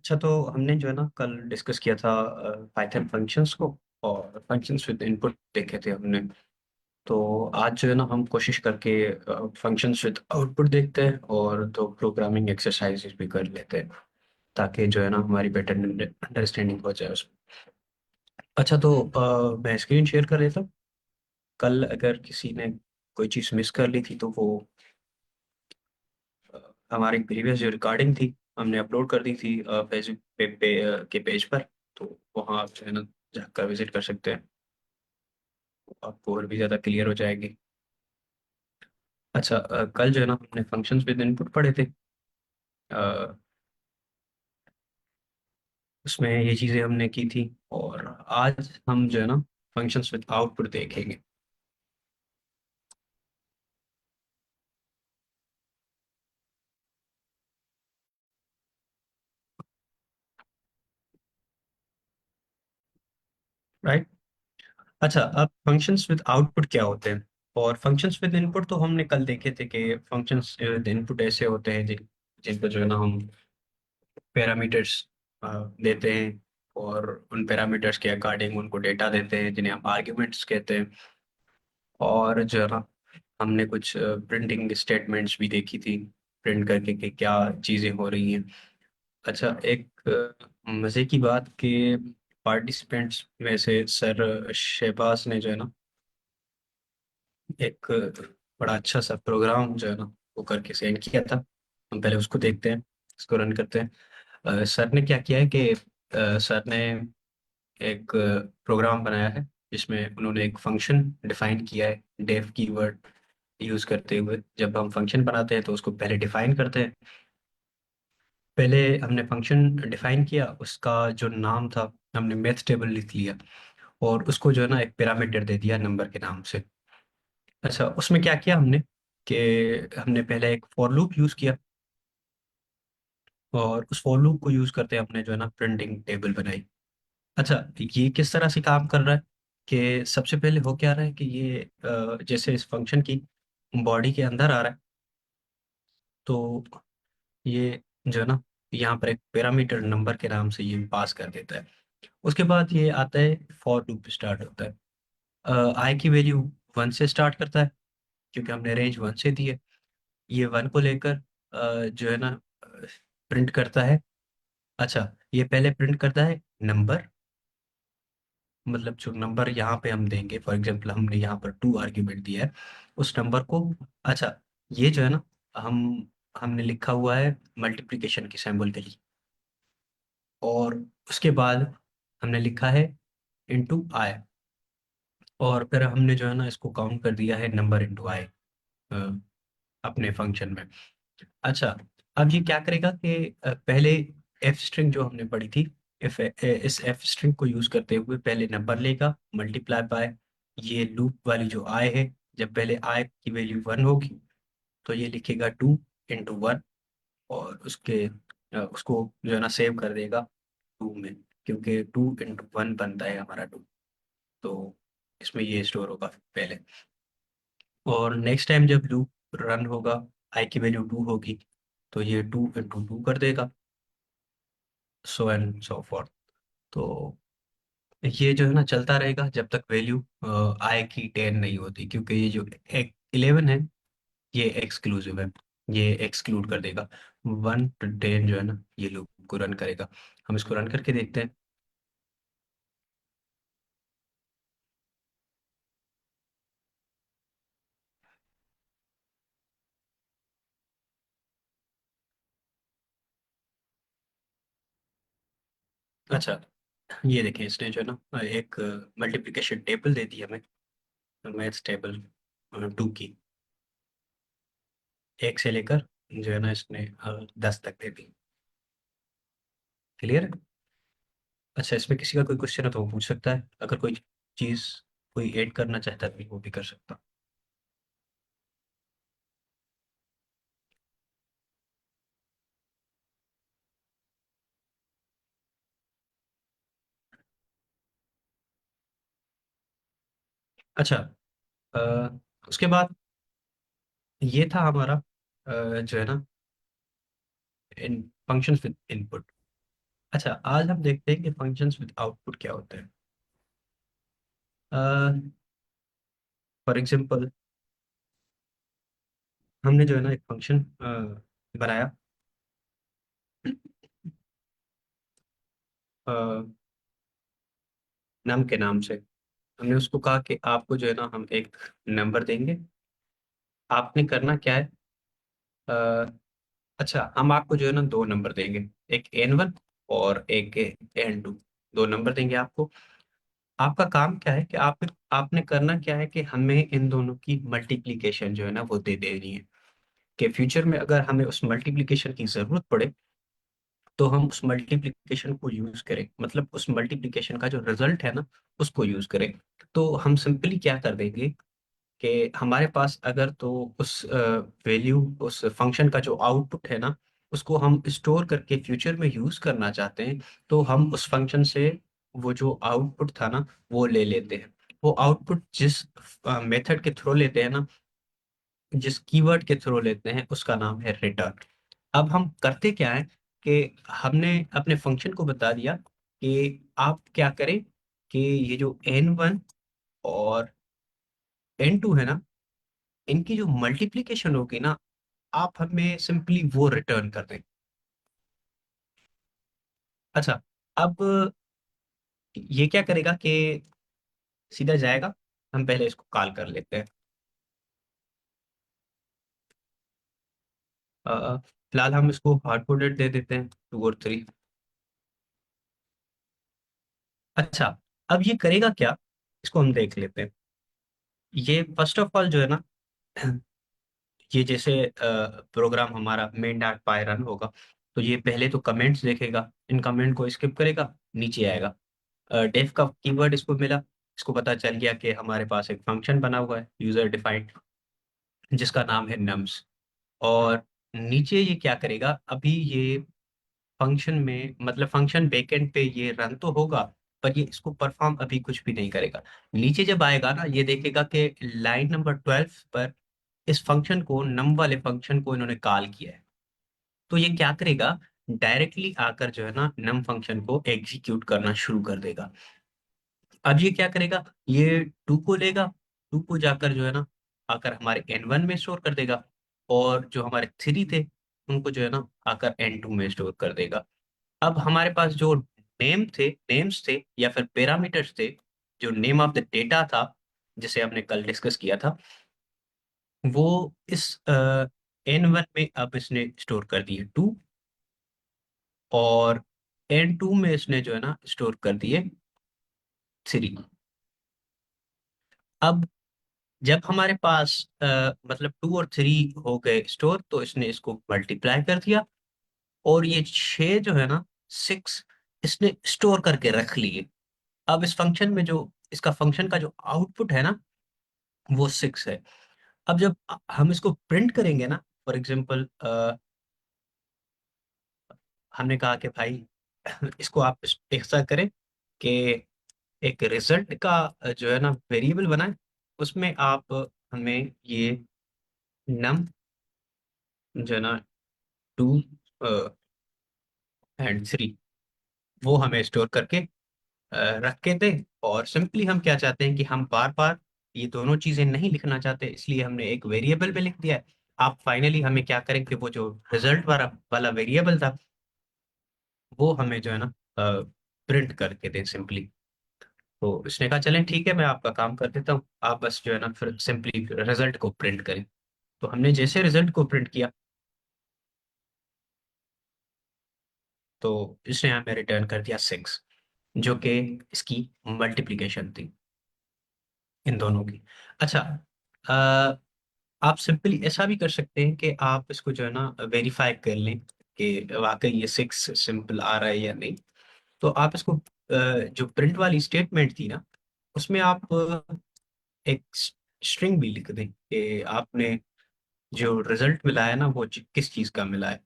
अच्छा, तो हमने जो है ना कल डिस्कस किया था पाइथन फंक्शंस को, और फंक्शंस विद इनपुट देखे थे हमने। तो आज जो है ना हम कोशिश करके फंक्शंस विद आउटपुट देखते हैं और दो प्रोग्रामिंग एक्सरसाइजेस भी कर लेते हैं, ताकि जो है ना हमारी बेटर अंडरस्टैंडिंग हो जाए उसमें। अच्छा, तो मैं स्क्रीन शेयर कर देता हूँ। कल अगर किसी ने कोई चीज़ मिस कर ली थी तो वो अ, हमारी प्रीवियस जो रिकॉर्डिंग थी हमने अपलोड कर दी थी फेसबुक के पेज पर। तो वहाँ आप जो है ना जाकर विजिट कर सकते हैं, आपको और भी ज़्यादा क्लियर हो जाएगी। अच्छा, कल जो है ना हमने फंक्शंस विद इनपुट पढ़े थे। अ, उसमें ये चीज़ें हमने की थी, और आज हम जो है ना फंक्शंस विद आउटपुट देखेंगे। राइट। अच्छा, अब फंक्शंस विद आउटपुट क्या होते हैं? और फंक्शंस विद इनपुट तो हमने कल देखे थे कि फंक्शंस विद इनपुट ऐसे होते हैं जिनको जो है ना हम पैरामीटर्स देते हैं, और उन पैरामीटर्स के अकॉर्डिंग उनको डेटा देते हैं जिन्हें हम आर्ग्यूमेंट्स कहते हैं। और जो है ना हमने कुछ प्रिंटिंग स्टेटमेंट्स भी देखी थी, प्रिंट करके कि क्या चीज़ें हो रही हैं। अच्छा, एक मज़े की बात कि पार्टिसिपेंट्स में से सर शहबाज ने जो है ना एक बड़ा अच्छा सा प्रोग्राम जो है ना वो करके सेंड किया था। हम पहले उसको देखते हैं, इसको रन करते हैं। सर ने क्या किया है कि सर ने एक प्रोग्राम बनाया है जिसमें उन्होंने एक फंक्शन डिफाइन किया है, डेफ कीवर्ड यूज करते हुए। जब हम फंक्शन बनाते हैं तो उसको पहले डिफाइन करते हैं। पहले हमने फंक्शन डिफाइन किया, उसका जो नाम था हमने मैथ टेबल लिख लिया, और उसको जो है ना एक पैरामीटर दे दिया नंबर के नाम से। अच्छा, उसमें क्या किया हमने कि हमने पहले एक फॉर लूप यूज किया, और उस फॉर लूप को यूज करते हमने जो है ना प्रिंटिंग टेबल बनाई। अच्छा, ये किस तरह से काम कर रहा है कि सबसे पहले हो क्या रहा है कि ये जैसे इस फंक्शन की बॉडी के अंदर आ रहा है, तो ये जो है ना यहाँ पर एक पैरामीटर नंबर के नाम से ये पास कर देता है। उसके बाद ये आता है, फॉर लूप स्टार्ट होता है। आई की वैल्यू 1 से स्टार्ट करता है, क्योंकि हमने रेंज 1 से दी है। ये 1 को लेकर जो है ना प्रिंट करता है। अच्छा, ये पहले प्रिंट करता है नंबर, मतलब जो नंबर यहाँ पे हम देंगे, फॉर एग्जांपल हमने यहाँ पर 2 आर्ग्यूमेंट दिया है उस नंबर को। अच्छा, ये जो है ना हम हमने लिखा हुआ है मल्टीप्लिकेशन की सिंबल के लिए, और उसके बाद हमने लिखा है इनटू आई, और फिर हमने जो है ना इसको काउंट कर दिया है नंबर इनटू आई अपने फंक्शन में। अच्छा, अब ये क्या करेगा कि पहले एफ स्ट्रिंग जो हमने पढ़ी थी, इस एफ स्ट्रिंग को यूज करते हुए पहले नंबर लेगा मल्टीप्लाई बाय ये लूप वाली जो आई है। जब पहले आई की वैल्यू 1 होगी तो ये लिखेगा 2 इंटू 1, और उसको जो है ना सेव कर देगा 2 में, क्योंकि 2 इंटू 1 बनता है हमारा 2। तो इसमें ये स्टोर होगा पहले, और नेक्स्ट टाइम जब लूप रन होगा, आई की वैल्यू 2 होगी, तो ये 2 इंटू 2 कर देगा, सो एंड सो फॉर। तो ये जो है ना चलता रहेगा जब तक वैल्यू आई की 10 नहीं होती, क्योंकि ये जो 11 है ये एक्सक्लूसिव है, ये एक्सक्लूड कर देगा। 1 to 10 जो है ना ये लूप को रन करेगा। हम इसको रन करके देखते हैं। अच्छा, ये देखें, इसने जो है ना एक मल्टीप्लिकेशन टेबल दे दी हमें, मैथ्स टेबल 2 की, 1 से लेकर जो है ना इसने 10 तक दे दी। क्लियर है? अच्छा, इसमें किसी का कोई क्वेश्चन है तो वो पूछ सकता है, अगर कोई चीज़ कोई ऐड करना चाहता है तो वो भी कर सकता। अच्छा, अ, उसके बाद ये था हमारा जो है ना इन फंक्शंस विद इनपुट। अच्छा, आज हम देखते हैं कि फंक्शंस विद आउटपुट क्या होते हैं। फॉर एग्जांपल, हमने जो है ना एक फंक्शन बनाया, नम के नाम से। हमने उसको कहा कि आपको जो है ना हम एक नंबर देंगे। आपने करना क्या है? अ, अच्छा, हम आपको जो है ना दो नंबर देंगे, एक N1 और एक N2। दो नंबर देंगे आपको। आपका काम क्या है कि आपने करना क्या है कि हमें इन दोनों की मल्टीप्लिकेशन जो है ना वो दे देनी है, कि फ्यूचर में अगर हमें उस मल्टीप्लिकेशन की जरूरत पड़े तो हम उस मल्टीप्लिकेशन को यूज करें, मतलब उस मल्टीप्लिकेशन का जो रिजल्ट है ना उसको यूज करें। तो हम सिंपली क्या कर देंगे कि हमारे पास अगर तो उस वैल्यू, उस फंक्शन का जो आउटपुट है ना उसको हम स्टोर करके फ्यूचर में यूज करना चाहते हैं, तो हम उस फंक्शन से वो जो आउटपुट था ना वो ले लेते हैं। वो आउटपुट जिस मेथड के थ्रू लेते हैं ना, जिस कीवर्ड के थ्रू लेते हैं, उसका नाम है रिटर्न। अब हम करते क्या है कि हमने अपने फंक्शन को बता दिया कि आप क्या करें कि ये जो N1 और N2 है ना, इनकी जो मल्टीप्लिकेशन होगी ना, आप हमें सिंपली वो रिटर्न कर दें। अच्छा, अब ये क्या करेगा कि सीधा जाएगा। हम पहले इसको कॉल कर लेते हैं। फिलहाल हम इसको हार्ड कोडेड दे देते हैं, 2 और 3। अच्छा, अब ये करेगा क्या, इसको हम देख लेते हैं। ये फर्स्ट ऑफ ऑल जो है ना, ये जैसे प्रोग्राम हमारा मेन डॉट पाई रन होगा, तो ये पहले तो कमेंट्स देखेगा, इन कमेंट को स्किप करेगा, नीचे आएगा। डेफ का कीवर्ड इसको मिला, इसको पता चल गया कि हमारे पास एक फंक्शन बना हुआ है यूजर डिफाइंड, जिसका नाम है नम्स। और नीचे ये क्या करेगा, अभी ये फंक्शन में, मतलब फंक्शन बैकएंड पे ये रन तो होगा, पर ये इसको परफॉर्म अभी कुछ भी नहीं करेगा। नीचे जब आएगा ना, ये देखेगा कि लाइन नंबर 12 पर इस फंक्शन को, नम वाले फंक्शन को इन्होंने कॉल किया है। तो ये क्या करेगा, डायरेक्टली आकर जो है ना नम फंक्शन को एग्जीक्यूट करना शुरू कर देगा। अब ये क्या करेगा, ये टू को लेगा, टू को जाकर जो है ना आकर हमारे N1 में स्टोर कर देगा, और जो हमारे 3 थे उनको जो है ना आकर N2 में स्टोर कर देगा। अब हमारे पास जो नेम्स थे या फिर पैरामीटर्स थे, जो नेम ऑफ द डेटा था जिसे हमने कल डिस्कस किया था, वो इस N1 में अब इसने स्टोर कर दिए 2, और N2 में इसने जो है ना स्टोर कर दिए 3। अब जब हमारे पास मतलब 2 और 3 हो गए स्टोर, तो इसने इसको मल्टीप्लाई कर दिया, और ये 6 जो है ना, 6 इसने स्टोर करके रख लिए। अब इस फंक्शन में जो, इसका फंक्शन का जो आउटपुट है ना वो 6 है। अब जब हम इसको प्रिंट करेंगे ना, फॉर एग्जाम्पल हमने कहा कि भाई इसको आप ऐसा करें कि एक रिजल्ट का जो है ना वेरिएबल बनाएं, उसमें आप हमें ये नम जो है ना 2 एंड 3 वो हमें स्टोर करके रख के दें। और सिंपली हम क्या चाहते हैं कि हम बार बार ये दोनों चीजें नहीं लिखना चाहते, इसलिए हमने एक वेरिएबल में लिख दिया है। आप फाइनली हमें क्या करें कि वो जो रिजल्ट वाला वाला वेरिएबल था वो हमें जो है ना प्रिंट करके दें सिंपली। तो इसने कहा चलें ठीक है, मैं आपका काम कर देता हूँ, आप बस जो है ना फिर सिंपली रिजल्ट को प्रिंट करें। तो हमने जैसे रिजल्ट को प्रिंट किया, तो इसने हमें रिटर्न कर दिया 6, जो कि इसकी मल्टीप्लिकेशन थी इन दोनों की। अच्छा, अ, आप सिंपली ऐसा भी कर सकते हैं कि आप इसको जो है ना वेरीफाई कर लें कि वाकई ये 6 सिंपल आ रहा है या नहीं। तो आप इसको जो प्रिंट वाली स्टेटमेंट थी ना, उसमें आप एक स्ट्रिंग भी लिख दें कि आपने जो रिजल्ट मिला है ना वो किस चीज़ का मिला है।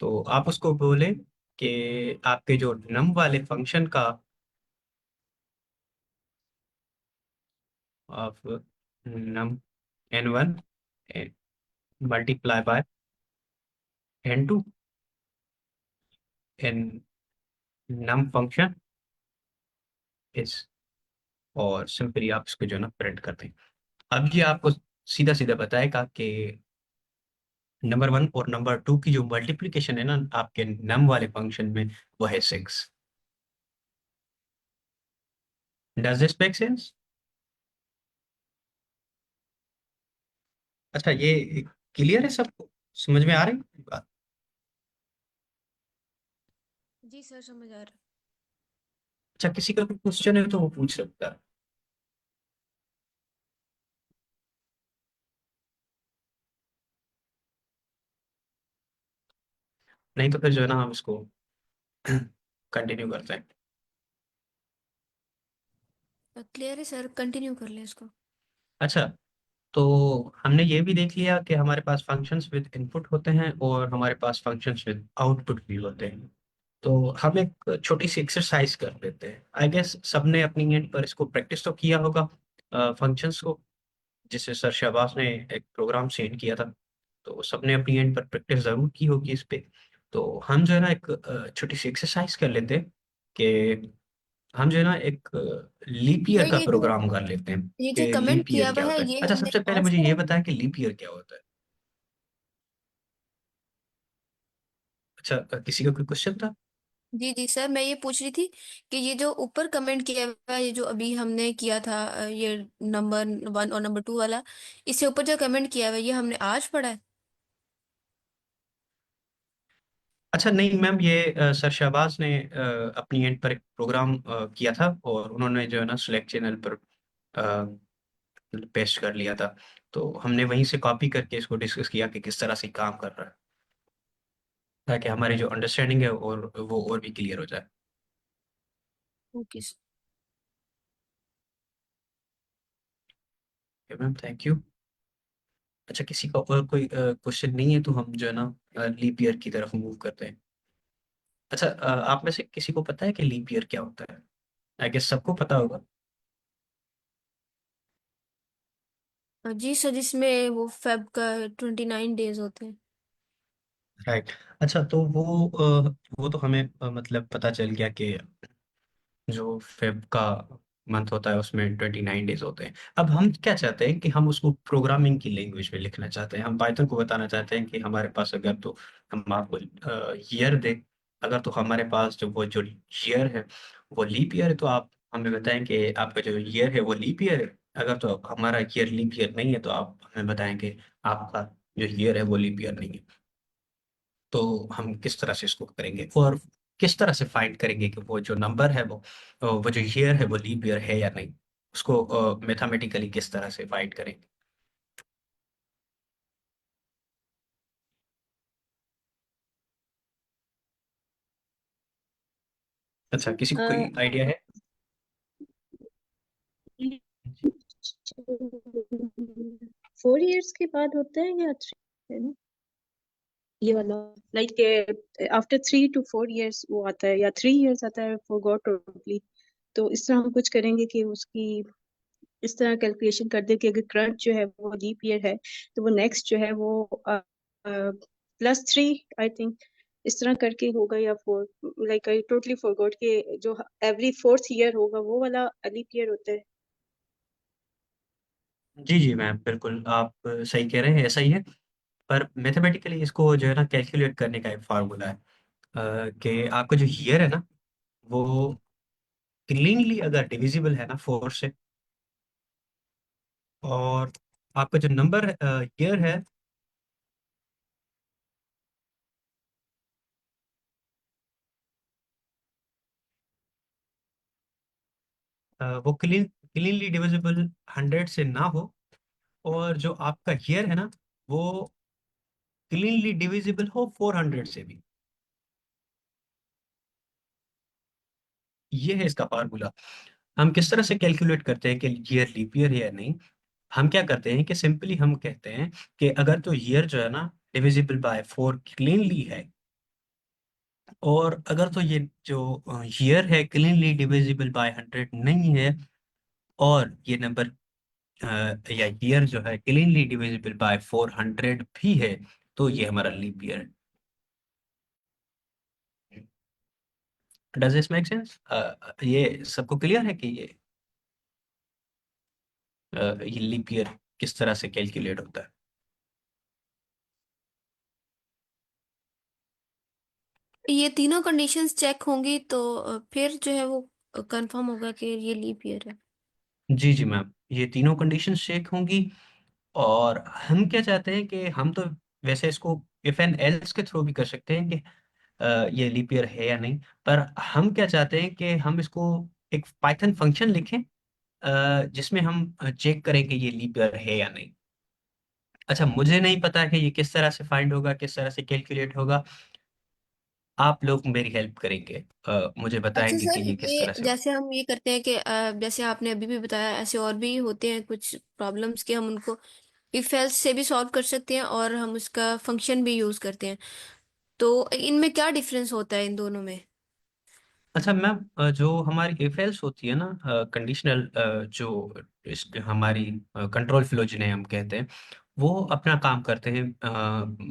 तो आप उसको बोलें कि आपके जो नम वाले फंक्शन का, आप num N1 multiply by N2 num function इस, और सिंपली आप इसको जो है ना प्रिंट कर दें। अब ये आपको सीधा सीधा बताएगा कि नंबर वन और नंबर टू की जो मल्टीप्लिकेशन है ना आपके नम वाले फंक्शन में, वो है 6। Does this make sense? अच्छा, ये क्लियर है सबको? समझ में आ रही है बात? जी सर, समझ आ रहा है। अच्छा, किसी का कोई क्वेश्चन है तो वो पूछ सकता है। नहीं तो फिर जो है ना हम इसको कंटिन्यू करते हैं। क्लियर है सर, कंटिन्यू कर ले इसको। अच्छा, तो हमने ये भी देख लिया कि हमारे पास फंक्शंस विद इनपुट होते हैं और हमारे पास फंक्शंस विद आउटपुट भी होते हैं। तो हम एक छोटी सी एक्सरसाइज कर लेते हैं। आई गेस सबने अपनी एंड पर इसको प्रैक्टिस तो किया होगा फंक्शंस को, जिससे सर शहबाज ने एक प्रोग्राम सेंड किया था। तो सबने अपनी एंड पर प्रैक्टिस जरूर की होगी इस पे। तो हम जो है ना एक छोटी सी एक्सरसाइज कर लेते हैं कि हम जो है ना एक लीप ईयर सर का प्रोग्राम कर लेते हैं ये जो कि कमेंट लीप किया ईयर हुआ क्या है होता है। ये अच्छा, हमने सबसे पहले आज मुझे पढ़ा ये है। बताएं कि लीप ईयर क्या होता है। अच्छा, किसी का कोई क्वेश्चन था? जी जी सर, मैं ये पूछ रही थी कि ये जो ऊपर कमेंट किया हुआ है, ये जो अभी हमने किया था, ये नंबर 1 और नंबर 2 वाला, इससे ऊपर जो कमेंट किया हुआ है ये हमने आज पढ़ा है। अच्छा नहीं मैम, ये सर शहबाज ने अपनी एंड पर एक प्रोग्राम किया था और उन्होंने जो है ना सिलेक्ट चैनल पर पेस्ट कर लिया था। तो हमने वहीं से कॉपी करके इसको डिस्कस किया कि किस तरह से काम कर रहा है, ताकि हमारी जो अंडरस्टैंडिंग है और वो और भी क्लियर हो जाए। Okay sir. Ma'am thank you. अच्छा, किसी का और कोई क्वेश्चन नहीं है तो हम जो है ना लीप ईयर की तरफ मूव करते हैं। अच्छा, आप में से किसी को पता है कि लीप ईयर क्या होता है? आई गेस सबको पता होगा। जी सर, जिसमें वो फेब का 29 डेज होते हैं। राइट। अच्छा, तो वो तो हमें मतलब पता चल गया कि जो फेब का मंथ होता है उसमें 29 डेज होते हैं। अब हम क्या चाहते हैं कि हम उसको प्रोग्रामिंग की लैंग्वेज में लिखना चाहते हैं। हम पाइथन को बताना चाहते हैं कि हमारे पास अगर तो हम आपको ईयर दे, अगर तो हमारे पास जो ईयर है वो लीप ईयर है, तो आप हमें बताएं कि आपका जो ईयर है वो लीप ईयर है। अगर तो हमारा ईयर लीप ईयर नहीं है तो आप हमें बताएं कि आपका जो ईयर है वो लीप ईयर नहीं है। तो हम किस तरह से इसको करेंगे और किस तरह से फाइंड करेंगे कि वो जो नंबर है वो जो ईयर है वो लीप ईयर है या नहीं, उसको मैथमेटिकली किस तरह से फाइंड करेंगे। अच्छा, किसी को कोई आइडिया है? 4 इयर्स के बाद होता है या 3, है ना? ये वाला, लाइक आफ्टर 3 to 4 years वो आता है, या 3 years आता है, फॉर गॉट टोटली। तो इस तरह हम कुछ करेंगे कि उसकी इस तरह कैलकुलेशन कर दे कि अगर करंट जो है वो लीप ईयर है, तो वो नेक्स्ट जो है वो +3, आई थिंक। इस तरह करके होगा, या 4, लाइक आई टोटली फॉरगॉट के जो एवरी 4th ईयर होगा वो वाला लीप ईयर होता है। जी जी मैम, बिल्कुल आप सही कह रहे हैं, ऐसा ही है। पर मैथमेटिकली इसको जो है ना कैलकुलेट करने का एक फार्मूला है कि आपका जो ईयर है ना वो क्लीनली अगर डिविजिबल है ना 4 से, और आपका जो नंबर ईयर है वो क्लीनली डिविजिबल 100 से ना हो, और जो आपका ईयर है ना वो क्लीनली डिविजिबल हो 400 से भी। ये है इसका फार्मूला। हम किस तरह से कैलकुलेट करते हैं कि ईयर लीप ईयर है या नहीं? हम क्या करते हैं कि सिंपली हम कहते हैं कि अगर तो ईयर जो है ना डिविजिबल बाय 4 क्लीनली है, और अगर तो ये जो ईयर है क्लीनली डिविजिबल बाय 100 नहीं है, और ये नंबर या ईयर जो है क्लीनली डिविजिबल बाय 400 भी है, तो ये हमारा लीप ईयर है। Does this make sense? ये सबको क्लियर है कि ये लीप ईयर किस तरह से कैलकुलेट होता है? ये तीनों कंडीशंस चेक होंगी तो फिर जो है वो कंफर्म होगा कि ये लीप ईयर है। जी जी मैम, ये तीनों कंडीशंस चेक होंगी। और हम क्या चाहते हैं कि हम तो वैसे इसको इफ एंड एल्स के थ्रू भी कर सकते हैं कि ये लीप ईयर है या नहीं। पर हम क्या चाहते हैं कि हम इसको एक पाइथन फंक्शन लिखें जिसमें हम चेक करें कि ये लीप ईयर है या नहीं। अच्छा, मुझे नहीं पता कि ये किस तरह से फाइंड होगा, किस तरह से कैलकुलेट होगा। आप लोग मेरी हेल्प करेंगे, मुझे अच्छा बताएंगे कि सर, ये किस ये तरह से होगा। जैसे हम ये करते हैं कि जैसे आपने अभी भी बताया, ऐसे और भी होते हैं कुछ प्रॉब्लम्स के हम उनको इफ एल्स से भी सॉल्व कर सकते हैं और हम उसका फंक्शन भी यूज करते हैं। तो इनमें क्या डिफरेंस होता है इन दोनों में? अच्छा मैम, जो हमारी इफ एल्स होती है ना, कंडीशनल, जो हमारी कंट्रोल फ्लो जिन्हें हम कहते हैं, वो अपना काम करते हैं,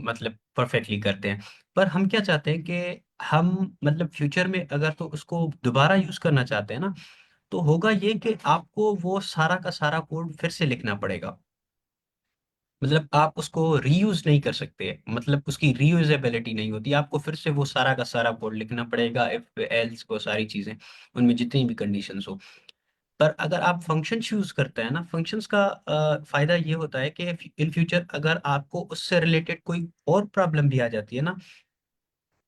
मतलब परफेक्टली करते हैं। पर हम क्या चाहते हैं कि हम मतलब फ्यूचर में अगर तो उसको दोबारा यूज करना चाहते हैं ना, तो होगा ये कि आपको वो सारा का सारा कोड फिर से लिखना पड़ेगा। मतलब आप उसको रीयूज नहीं कर सकते, मतलब उसकी रीयूजेबिलिटी नहीं होती, आपको फिर से वो सारा का सारा कोड लिखना पड़ेगा, इफ एल्स को सारी चीजें, उनमें जितनी भी कंडीशंस हो। पर अगर आप फंक्शन यूज करते हैं ना, फंक्शंस का फायदा ये होता है कि इन फ्यूचर अगर आपको उससे रिलेटेड कोई और प्रॉब्लम भी आ जाती है ना,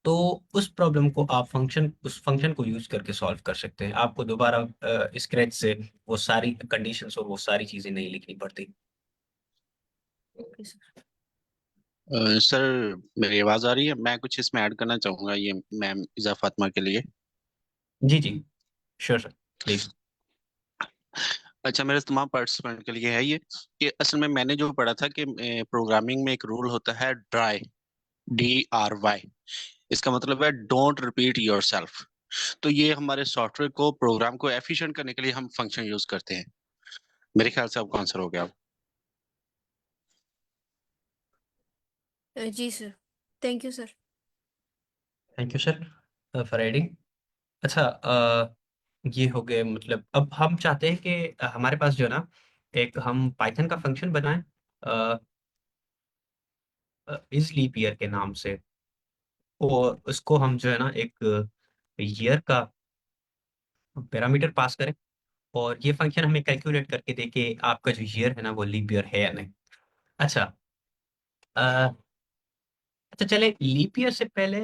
तो उस प्रॉब्लम को आप उस फंक्शन को यूज करके सॉल्व कर सकते हैं। आपको दोबारा स्क्रैच से वो सारी कंडीशंस और वो सारी चीजें नहीं लिखनी पड़ती। Okay sir. सर, मेरी आवाज़ आ रही है? मैं कुछ इसमें ऐड करना चाहूँगा, ये मैम इज़ा फातिमा के लिए। जी जी, श्योर सर, प्लीज। अच्छा, मेरे तमाम पार्टिसिपेंट के लिए है ये कि असल में मैंने जो पढ़ा था कि प्रोग्रामिंग में एक रूल होता है ड्राई, DRY। इसका मतलब है डोंट रिपीट योरसेल्फ। तो ये हमारे सॉफ्टवेयर को, प्रोग्राम को एफिशिएंट करने के लिए हम फंक्शन यूज करते हैं। मेरे ख्याल से आपका आंसर हो गया। जी sir, thank you sir. Thank you sir for adding. अच्छा, ये हो गए, मतलब अब हम चाहते हैं कि हमारे पास जो है ना, एक हम पाइथन का फंक्शन बनाएं इस लीप ईयर के नाम से। और उसको हम जो है ना एक ईयर का पैरामीटर पास करें, और ये फंक्शन हमें कैलकुलेट करके दे कि आपका जो ईयर है ना वो लीप ईयर है या नहीं। अच्छा, अ, अच्छा चले लीप ईयर से पहले,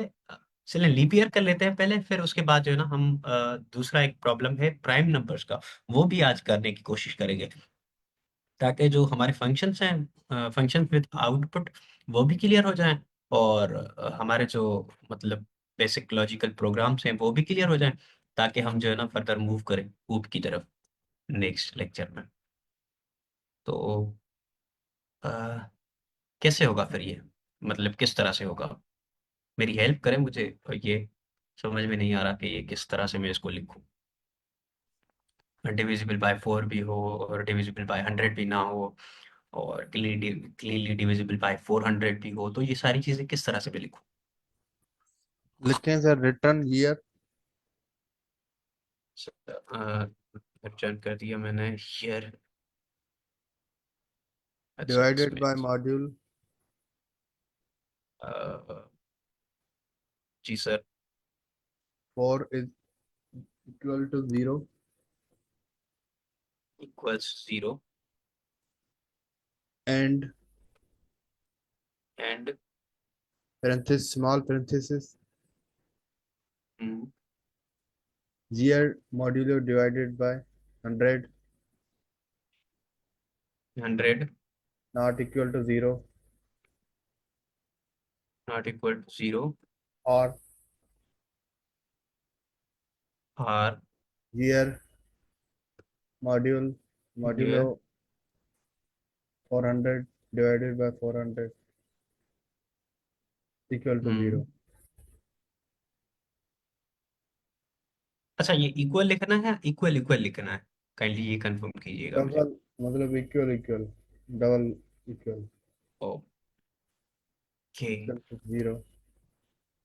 चले लीप ईयर कर लेते हैं पहले, फिर उसके बाद जो है ना हम दूसरा एक प्रॉब्लम है प्राइम नंबर्स का, वो भी आज करने की कोशिश करेंगे, ताकि जो हमारे फंक्शंस हैं, फंक्शन विद आउटपुट, वो भी क्लियर हो जाएं। और हमारे जो मतलब बेसिक लॉजिकल प्रोग्राम्स हैं वो भी क्लियर हो जाएं, ताकि हम जो है ना फर्दर मूव करें कूप की तरफ नेक्स्ट लेक्चर में। तो अ, कैसे होगा फिर ये, मतलब किस तरह से होगा? मेरी हेल्प करें मुझे, और ये समझ में नहीं आ रहा कि ये किस तरह से मैं इसको लिखूं। डिविजिबल बाय 4 भी हो और डिविजिबल बाय 100 भी ना हो, और क्लीनली डिविजिबल बाय 400 भी हो, तो ये सारी चीजें किस तरह से मैं लिखूं? लिखते हैं सर रिटर्न ईयर रिटर्न कर दिया मैंने ईयर। अच्छा, डिवाइडेड इसमें बाय मॉड्यूल अ, जी sir. 4 is equal to 0 equals 0 and and parenthesis small parenthesis year modulo divided by 100 100 not equal to 0 not equal to 0 or और year module modulo year. 400 divided by 400 equal to 0 अच्छा, ये equal लिखना है, equal equal लिखना है? Kindly ये confirm कीजिएगा मुझे। डबल मतलब equal equal double equal okay. Equal to 0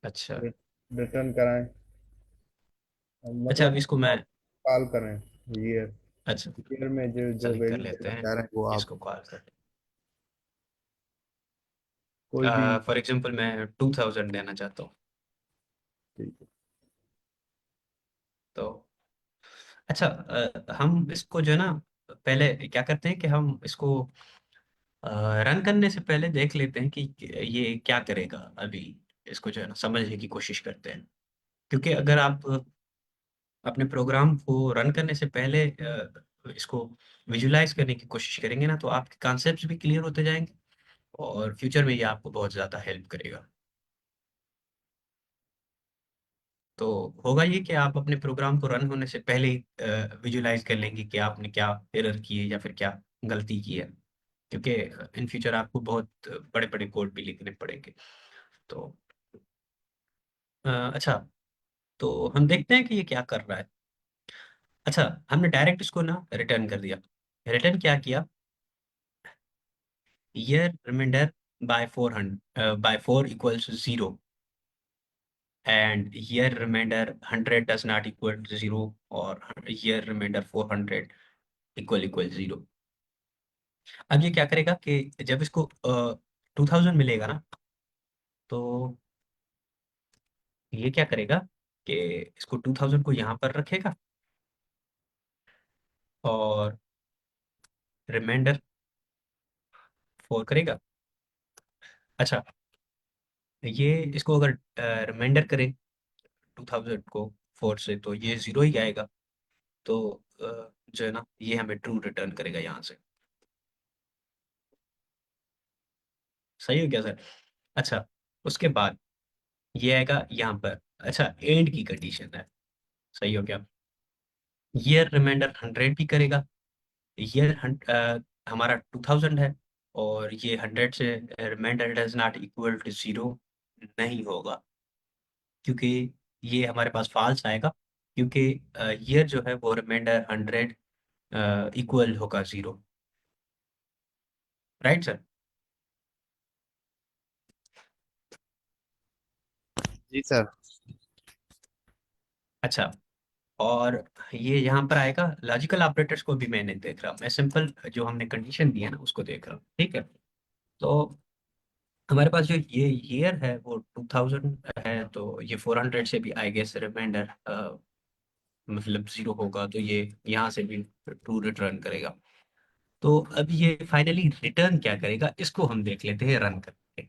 अच्छा। रिटर्न कराएं। अच्छा, मतलब अब इसको मैं, आप कॉल करें ईयर, अच्छा ईयर में जो जो सही कर वैल्यू लेते देना हैं, चाह रहे हैं वो आप इसको कॉल कर, कोई भी। फॉर एग्जांपल मैं 2000 देना चाहता हूँ। ठीक है। तो अच्छा, हम इसको जो है ना, पहले क्या करते हैं कि हम इसको रन करने से पहले देख लेते हैं कि ये क्या करेगा अभी। इसको जो है ना समझने की कोशिश करते हैं, क्योंकि अगर आप अपने प्रोग्राम को रन करने से पहले इसको विजुलाइज करने की कोशिश करेंगे ना, तो आपके कॉन्सेप्ट्स भी क्लियर होते जाएंगे और फ्यूचर में ये आपको बहुत ज़्यादा हेल्प करेगा। तो होगा ये कि आप अपने प्रोग्राम को रन होने से पहले ही विजुलाइज कर लेंगे कि आपने क्या एरर की है या फिर क्या गलती की है, क्योंकि इन फ्यूचर आपको बहुत बड़े बड़े कोड भी लिखने पड़ेंगे। तो अच्छा, तो हम देखते हैं कि ये क्या कर रहा है। अच्छा, हमने डायरेक्ट इसको ना रिटर्न कर दिया। रिटर्न क्या किया, year reminder by 400 by 4 equals 0 and year reminder 100 does not equal to 0 और ईयर रिमाइंडर 400 इक्वल 0। अब ये क्या करेगा कि जब इसको 2000 मिलेगा ना, तो ये क्या करेगा कि इसको 2000 को यहाँ पर रखेगा और रिमाइंडर 4 करेगा। अच्छा, ये इसको अगर रिमाइंडर करे 2000 को 4 से, तो ये 0 ही आएगा। तो जो है ना, ये हमें ट्रू रिटर्न करेगा यहाँ से। सही हो गया सर? अच्छा, उसके बाद ये आएगा यहाँ पर। अच्छा, एंड की कंडीशन है, सही हो गया। ईयर रिमाइंडर 100 भी करेगा। ईयर हमारा 2000 है और ये 100 से reminder does not equal to 0 नहीं होगा, क्योंकि ये हमारे पास फॉल्स आएगा, क्योंकि ईयर जो है वो रिमाइंडर 100 इक्वल होगा 0। Right sir? जी सर। अच्छा, और ये यहाँ पर आएगा। लॉजिकल ऑपरेटर्स को भी मैं नहीं देख रहा, मैं सिंपल जो हमने कंडीशन दी है ना उसको देख रहा हूँ, ठीक है। तो हमारे पास जो ये ईयर है वो 2000 है, तो ये 400 से भी आई गेस रिमाइंडर मतलब 0 होगा, तो ये यहाँ से भी ट्रू रिटर्न करेगा। तो अब ये फाइनली रिटर्न क्या करेगा, इसको हम देख लेते हैं रन करके।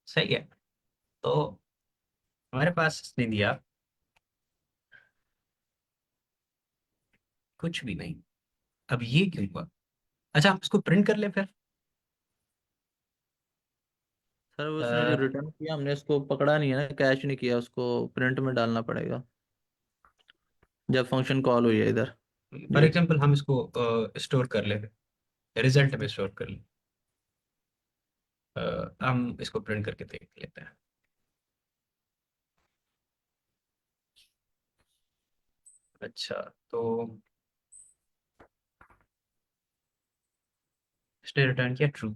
सही है? तो हमारे पास इसने दिया कुछ भी नहीं। अब ये क्यों हुआ? अच्छा, हम इसको प्रिंट कर ले फिर। सर वो उसने जो फॉर रिटर्न किया हमने इसको पकड़ा नहीं है ना, कैच नहीं किया, उसको प्रिंट में डालना पड़ेगा जब फंक्शन कॉल हुई है इधर। जी। एग्जाम्पल हम इसको स्टोर कर ले, रिजल्ट में स्टोर कर ले। हम इसको प्रिंट करके देख लेते हैं। अच्छा, तो इसने रिटर्न किया ट्रू।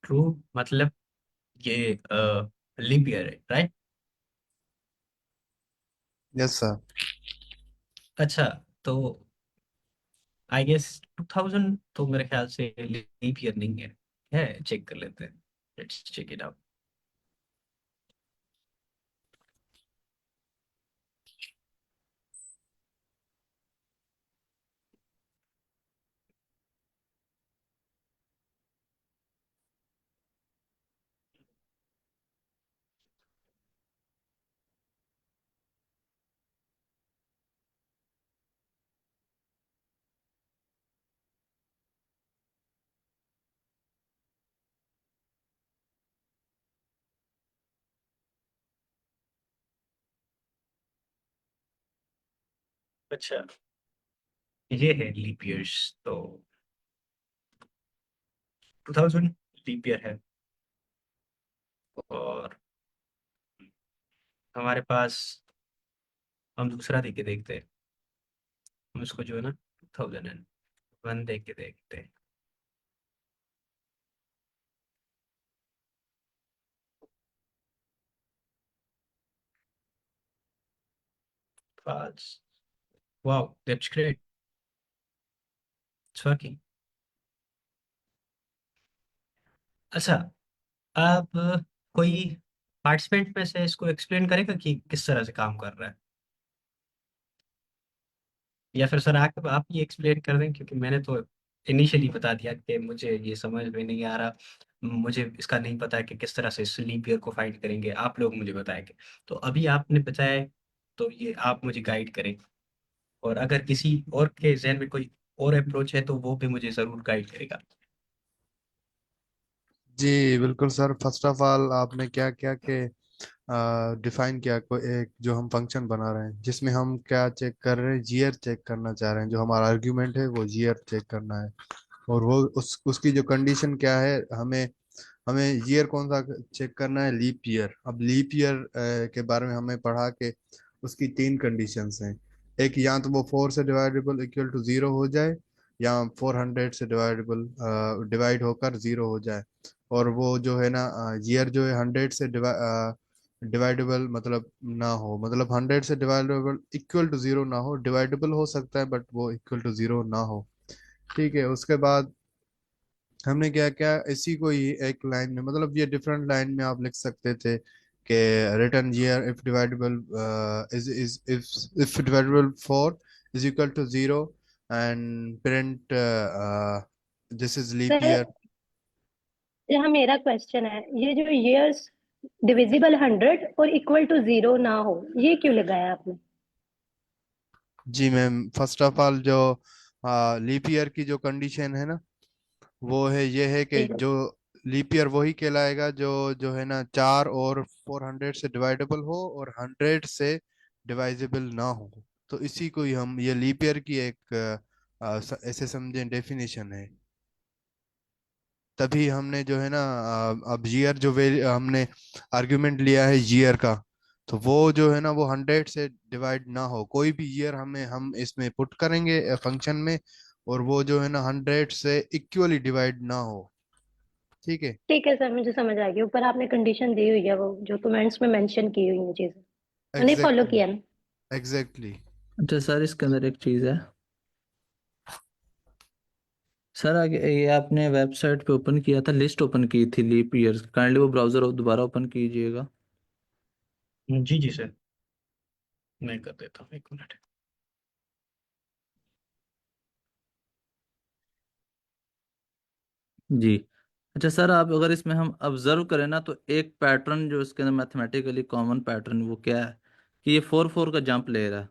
ट्रू मतलब ये लीप ईयर है, राइट? Yes sir. अच्छा, तो आई गेस 2000 तो मेरे ख्याल से लीप ईयर नहीं है चेक कर लेते हैं। Let's check it out. अच्छा, ये है लीप ईयर्स। तो 2000 लीप ईयर है, और हमारे पास, हम दूसरा देख के देखते हैं। हम इसको जो है ना 2001 देख के देखते हैं। false. Wow, that's great. It's working. अच्छा, अब कोई पार्टिसिपेंट में से इसको एक्सप्लेन करेगा कि किस तरह से काम कर रहा है, या फिर सर आप ये एक्सप्लेन कर दें, क्योंकि मैंने तो इनिशियली बता दिया कि मुझे ये समझ में नहीं आ रहा, मुझे इसका नहीं पता है कि किस तरह से लीप ईयर को फाइंड करेंगे, आप लोग मुझे बताएंगे। तो अभी आपने बताया है, तो ये आप मुझे गाइड करें, और अगर किसी और के जहन में कोई और अप्रोच है तो वो भी मुझे ज़रूर गाइड करेगा। जी बिल्कुल सर। फर्स्ट ऑफ ऑल आपने क्या किया कि डिफाइन किया कोई एक जो हम फंक्शन बना रहे हैं जिसमें हम क्या चेक कर रहे हैं, जीआर चेक करना चाह रहे हैं। जो हमारा आर्ग्यूमेंट है वो जीआर चेक करना है। और वो उसकी जो कंडीशन क्या है, हमें हमें ईयर कौन सा चेक करना है, लीप ईयर। अब लीप ईयर के बारे में हमें पढ़ा के उसकी तीन कंडीशंस हैं। एक, या तो वो 4 से डिवाइडेबल इक्वल टू 0 हो जाए, या 400 से डिवाइडेबल डिवाइड होकर 0 हो जाए। और वो जो है ना, ईयर जो है 100 से डिवाइडेबल मतलब ना हो, मतलब 100 से डिवाइडेबल इक्वल टू 0 ना हो, डिवाइडेबल हो सकता है बट वो इक्वल टू 0 ना हो। ठीक है। उसके बाद हमने क्या क्या इसी को ही एक लाइन में, मतलब ये डिफरेंट लाइन में आप लिख सकते थे कि return year if divisible is if divisible 4 is equal to 0, and print this is leap sir, year. यहाँ मेरा क्वेश्चन है, ये जो years डिविजिबल 100 और इक्वल टू 0 ना हो, ये क्यों लगाया आपने? जी मैम, फर्स्ट ऑफ ऑल जो लीप ईयर की जो कंडीशन है ना, वो है ये है कि जी। जो लीप ईयर वही कहलाएगा जो जो है ना 4 और 400 से डिवाइडेबल हो और 100 से डिवाइजेबल ना हो। तो इसी को ही हम ये लीप ईयर की एक ऐसे समझें डेफिनेशन है। तभी हमने जो है ना अब ईयर जो वे हमने आर्ग्यूमेंट लिया है ईयर का, तो वो जो है ना वो 100 से डिवाइड ना हो। कोई भी ईयर हम इसमें पुट करेंगे फंक्शन में, और वो जो है ना 100 से इक्वली डिवाइड ना हो। ठीक है। ठीक है सर, मुझे समझ आ गया। ऊपर आपने कंडीशन दी हुई है, वो जो कमेंट्स में मेंशन की हुई है चीजें, मैंने फॉलो एग्जैक्टली, किया ना। एग्जैक्टली। अच्छा सर, इसके अंदर एक चीज़ है सर। आगे ये आपने वेबसाइट पे ओपन किया था, लिस्ट ओपन की थी लीप ईयर्स, काइंडली वो ब्राउज़र दोबारा ओपन कीजिएगा। जी जी सर, मैं कर देता हूँ, 1 मिनट। जी। अच्छा सर, आप अगर इसमें हम ऑब्जर्व करें ना, तो एक पैटर्न जो इसके अंदर मैथमेटिकली कॉमन पैटर्न वो क्या है कि ये 4 4 का जंप ले रहा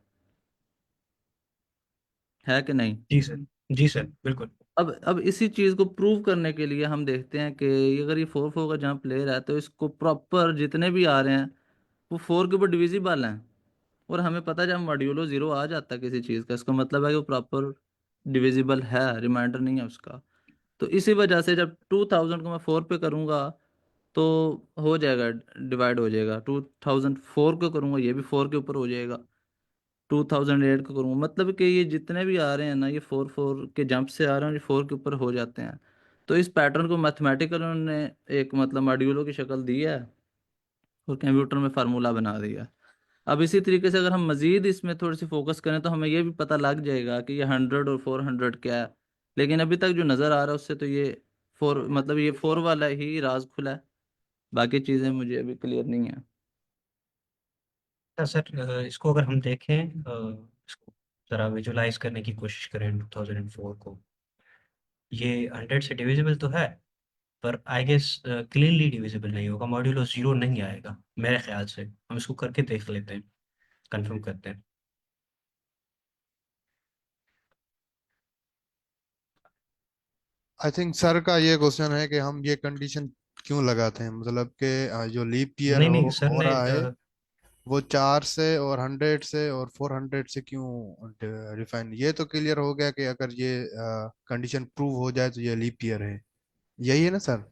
है कि नहीं? जी सर, जी सर, बिल्कुल। अब इसी चीज को प्रूव करने के लिए हम देखते हैं कि अगर ये 4 4 का जंप ले रहा है तो इसको प्रॉपर जितने भी आ रहे हैं वो 4 के ऊपर डिविजिबल हैं। और हमें पता है जब मॉड्यूलो 0 आ जाता है किसी चीज का, इसका मतलब है कि वो प्रॉपर डिविजिबल है, रिमाइंडर नहीं है उसका। तो इसी वजह से जब 2000 को मैं 4 पे करूंगा तो हो जाएगा, डिवाइड हो जाएगा। 2004 को करूंगा ये भी 4 के ऊपर हो जाएगा। 2008 को करूंगा, मतलब कि ये जितने भी आ रहे हैं ना, ये 4 4 के जंप से आ रहे हैं, ये 4 के ऊपर हो जाते हैं। तो इस पैटर्न को मैथमेटिकल उन्होंने एक मतलब मॉड्यूलो की शक्ल दी है और कंप्यूटर में फार्मूला बना दिया है। अब इसी तरीके से अगर हम मजीद इसमें थोड़ी सी फोकस करें तो हमें ये भी पता लग जाएगा कि ये 100 और 400 क्या है। लेकिन अभी तक जो नज़र आ रहा है उससे तो ये 4 मतलब ये 4 वाला ही राज खुला है। बाकी चीज़ें मुझे अभी क्लियर नहीं है। अच्छा सर, इसको अगर हम देखें, इसको ज़रा विजुलाइज करने की कोशिश करें 2004 को, ये 100 से डिविजिबल तो है, पर आई गेस क्लीनली डिविजिबल नहीं होगा, मॉड्यूलो 0 नहीं आएगा मेरे ख्याल से। हम इसको करके देख लेते हैं, कंफर्म करते हैं। आई थिंक सर का ये क्वेश्चन है कि हम ये कंडीशन क्यों लगाते हैं, मतलब कि जो लीप ईयर नहीं नहीं, सर हो ने रहा है वो 4 से और 100 से और 400 से क्यों डिफाइन। ये तो क्लियर हो गया कि अगर ये कंडीशन प्रूव हो जाए तो ये लीप ईयर है। यही है ना सर?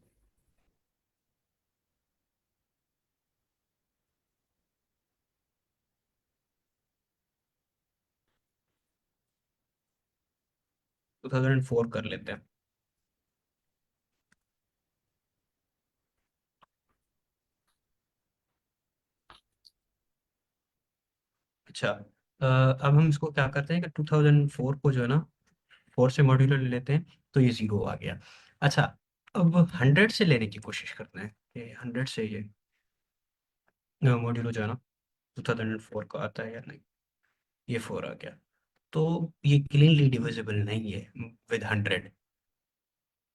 2004 कर लेते हैं। अच्छा, अब हम इसको क्या करते हैं कि 2004 को जो है ना 4 से मॉड्यूलर ले लेते हैं, तो ये 0 आ गया। अच्छा, अब 100 से लेने की कोशिश करते हैं कि 100 से ये मॉड्यूलो जो है ना 2004 का आता है या नहीं। ये 4 आ गया, तो ये क्लीनली डिविजिबल नहीं है विद 100।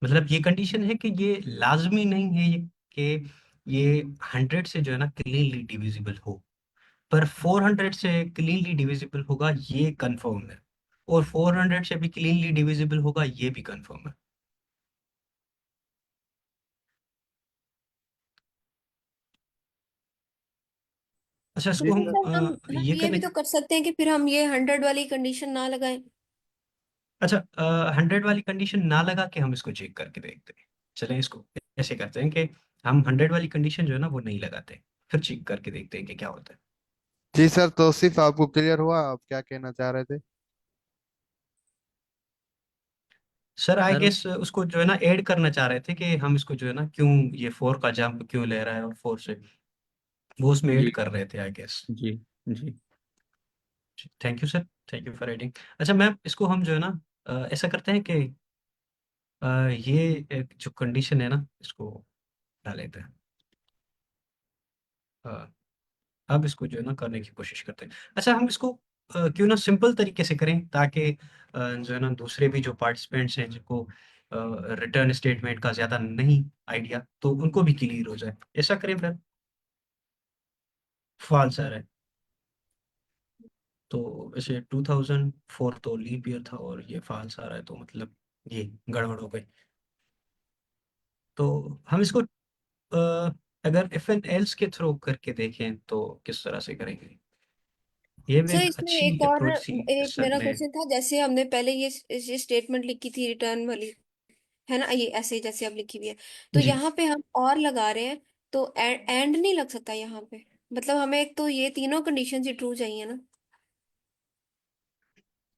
मतलब ये कंडीशन है कि ये लाजमी नहीं है कि ये 100 से जो है ना क्लीनली डिविजिबल हो, पर 400 से क्लीनली डिविजिबल होगा ये कंफर्म है, और 400 से भी क्लीनली डिविजिबल होगा ये भी कंफर्म है। अच्छा, जी इसको तो हम सर। सर हम ये ये भी करने। तो कर सकते हैं कि फिर हम ये 100 वाली कंडीशन ना लगाएं। अच्छा, 100 वाली कंडीशन ना लगा के हम इसको चेक करके देखते हैं। चलें, इसको ऐसे करते हैं कि हम 100 वाली कंडीशन जो है ना वो नहीं लगाते, फिर चेक करके देखते हैं कि क्या होता है। जी सर, तो सिर्फ आपको क्लियर हुआ आप क्या कहना चाह रहे थे? सर आई सर गेस उसको जो है ना ऐड करना चाह रहे थे कि हम इसको जो है ना क्यों ये 4 का जंप क्यों ले रहा है, और 4 से वो उसमें ऐड जी कर रहे थे आई गेस। जी जी thank you sir, thank you for writing. अच्छा मैम, इसको हम जो है ना ऐसा करते हैं कि ये एक जो कंडीशन है ना इसको हटा लेते हैं। अ, अब इसको जो है ना करने की कोशिश करते हैं। अच्छा, हम इसको क्यों ना सिंपल तरीके से करें, ताकि जो है ना दूसरे भी जो पार्टिसिपेंट्स हैं जिनको रिटर्न स्टेटमेंट का ज़्यादा नहीं आइडिया, तो उनको भी क्लियर हो जाए। ऐसा करें फिर। फॉल्स आ रहा है, तो वैसे 2004 तो लीप ईयर था और ये फॉल्स आ रहा है, तो मतलब ये गड़बड़ हो गई। तो हम इसको अगर इफ एंड एल्स के थ्रू करके देखें तो किस तरह से करेंगे। ये भी सर एक इसमें अच्छी एक और अप्रोच थी एक सर मेरा ने। क्वेश्चन था, जैसे हमने पहले ये स्टेटमेंट लिखी थी रिटर्न वाली, है ना, ये ऐसे जैसे अब लिखी हुई है, तो जी। यहाँ पे हम और लगा रहे हैं, तो एंड नहीं लग सकता यहाँ पे? मतलब हमें एक तो ये तीनों कंडीशन ही ट्रू चाहिए ना।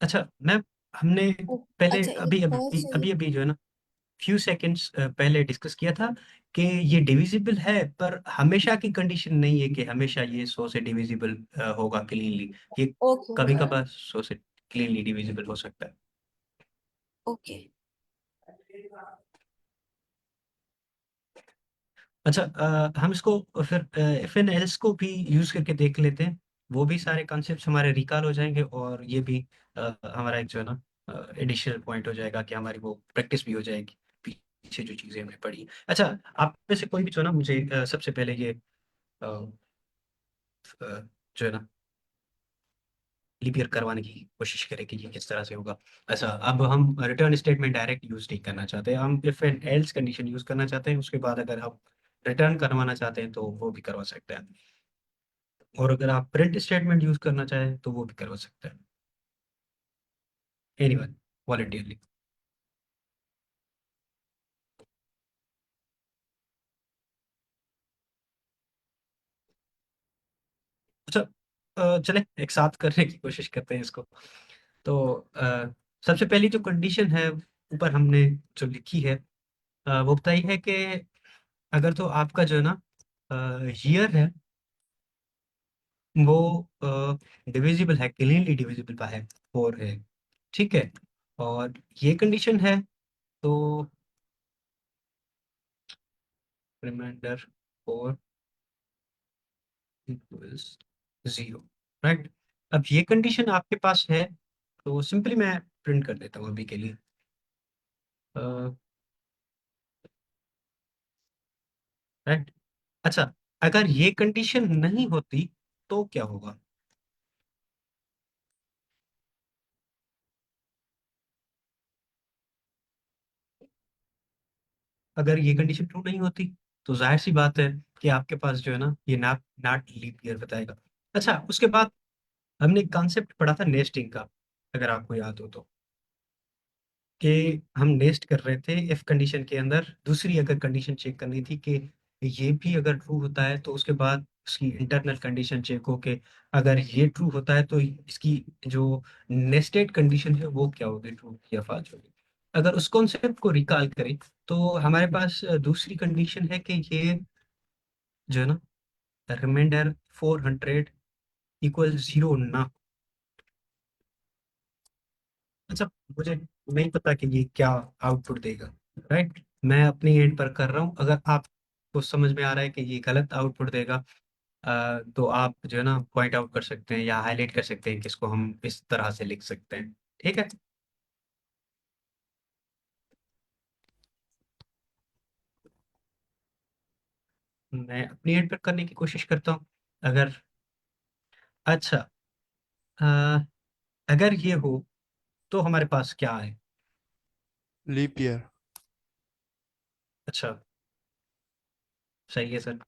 अच्छा मैम, हमने पहले अच्छा, ये अभी फॉल्स अभी चाहिए। अभी अभी जो है ना फ्यू सेकंड्स पहले डिस्कस किया था कि ये डिविजिबल है, पर हमेशा की कंडीशन नहीं है कि हमेशा ये 100 से डिविजिबल होगा क्लीनली। ये ओके कभी ओके कभार 100 से क्लीनली डिविजिबल हो सकता है। ओके। अच्छा, हम इसको फिर इफ एंड एल्स को भी यूज करके देख लेते हैं। वो भी सारे कॉन्सेप्ट्स हमारे रिकॉल हो जाएंगे, और ये भी हमारा एक जो है ना एडिशनल पॉइंट हो जाएगा कि हमारी वो प्रैक्टिस भी हो जाएगी पीछे जो चीजें हमने पढ़ी। अच्छा, आप में से कोई भी जो है ना मुझे सबसे पहले ये जो है ना लीप ईयर करवाने की कोशिश करें कि ये किस तरह से होगा। अच्छा, अब हम रिटर्न स्टेटमेंट डायरेक्ट यूज नहीं करना चाहते, हम if and else condition use करना चाहते हैं। उसके बाद अगर हम रिटर्न करवाना चाहते हैं तो वो भी करवा सकते हैं, और अगर आप प्रिंट स्टेटमेंट यूज करना चाहें तो वो भी करवा सकते हैं, एनीवन वॉलंटियरली। अच्छा, चलें एक साथ करने की कोशिश करते हैं इसको। तो सबसे पहली जो कंडीशन है ऊपर हमने जो लिखी है, वो बताई है कि अगर तो आपका जो है ना ईयर है वो डिविजिबल है, क्लीनली डिविजिबल बाय है, 4 है, ठीक है, और ये कंडीशन है, तो रिमाइंडर 4 इक्वल्स 0, राइट। अब ये कंडीशन आपके पास है, तो सिंपली मैं प्रिंट कर देता हूँ अभी के लिए। राइट। अच्छा, अगर ये कंडीशन नहीं होती तो क्या होगा। अगर ये कंडीशन ट्रू नहीं होती तो जाहिर सी बात है कि आपके पास जो है ना ये नॉट नॉट लीप ईयर बताएगा। अच्छा, उसके बाद हमने एक कॉन्सेप्ट पढ़ा था नेस्टिंग का, अगर आपको याद हो तो, कि हम नेस्ट कर रहे थे इफ कंडीशन के अंदर दूसरी अगर कंडीशन चेक करनी थी कि ये भी अगर ट्रू होता है तो उसके बाद उसकी इंटरनल कंडीशन चेक हो के अगर ये ट्रू होता है तो इसकी जो नेस्टेड कंडीशन है वो क्या होगी, ट्रू या फॉल्स होगी। अगर उस कॉन्सेप्ट को रिकॉल करें तो हमारे पास दूसरी कंडीशन है कि ये जो है ना रिमाइंडर 400 इक्वल 0 ना हो, अच्छा, मुझे नहीं पता कि ये क्या आउटपुट देगा, राइट। मैं अपनी एंड पर कर रहा हूँ, अगर आपको समझ में आ रहा है कि ये गलत आउटपुट देगा, तो आप जो है ना पॉइंट आउट कर सकते हैं या हाईलाइट कर सकते हैं कि इसको हम इस तरह से लिख सकते हैं, ठीक है। मैं अपनी एंड पर करने की कोशिश करता हूँ। अगर अच्छा, अ, अगर ये हो तो हमारे पास क्या है? Leap year. अच्छा, सही है सर।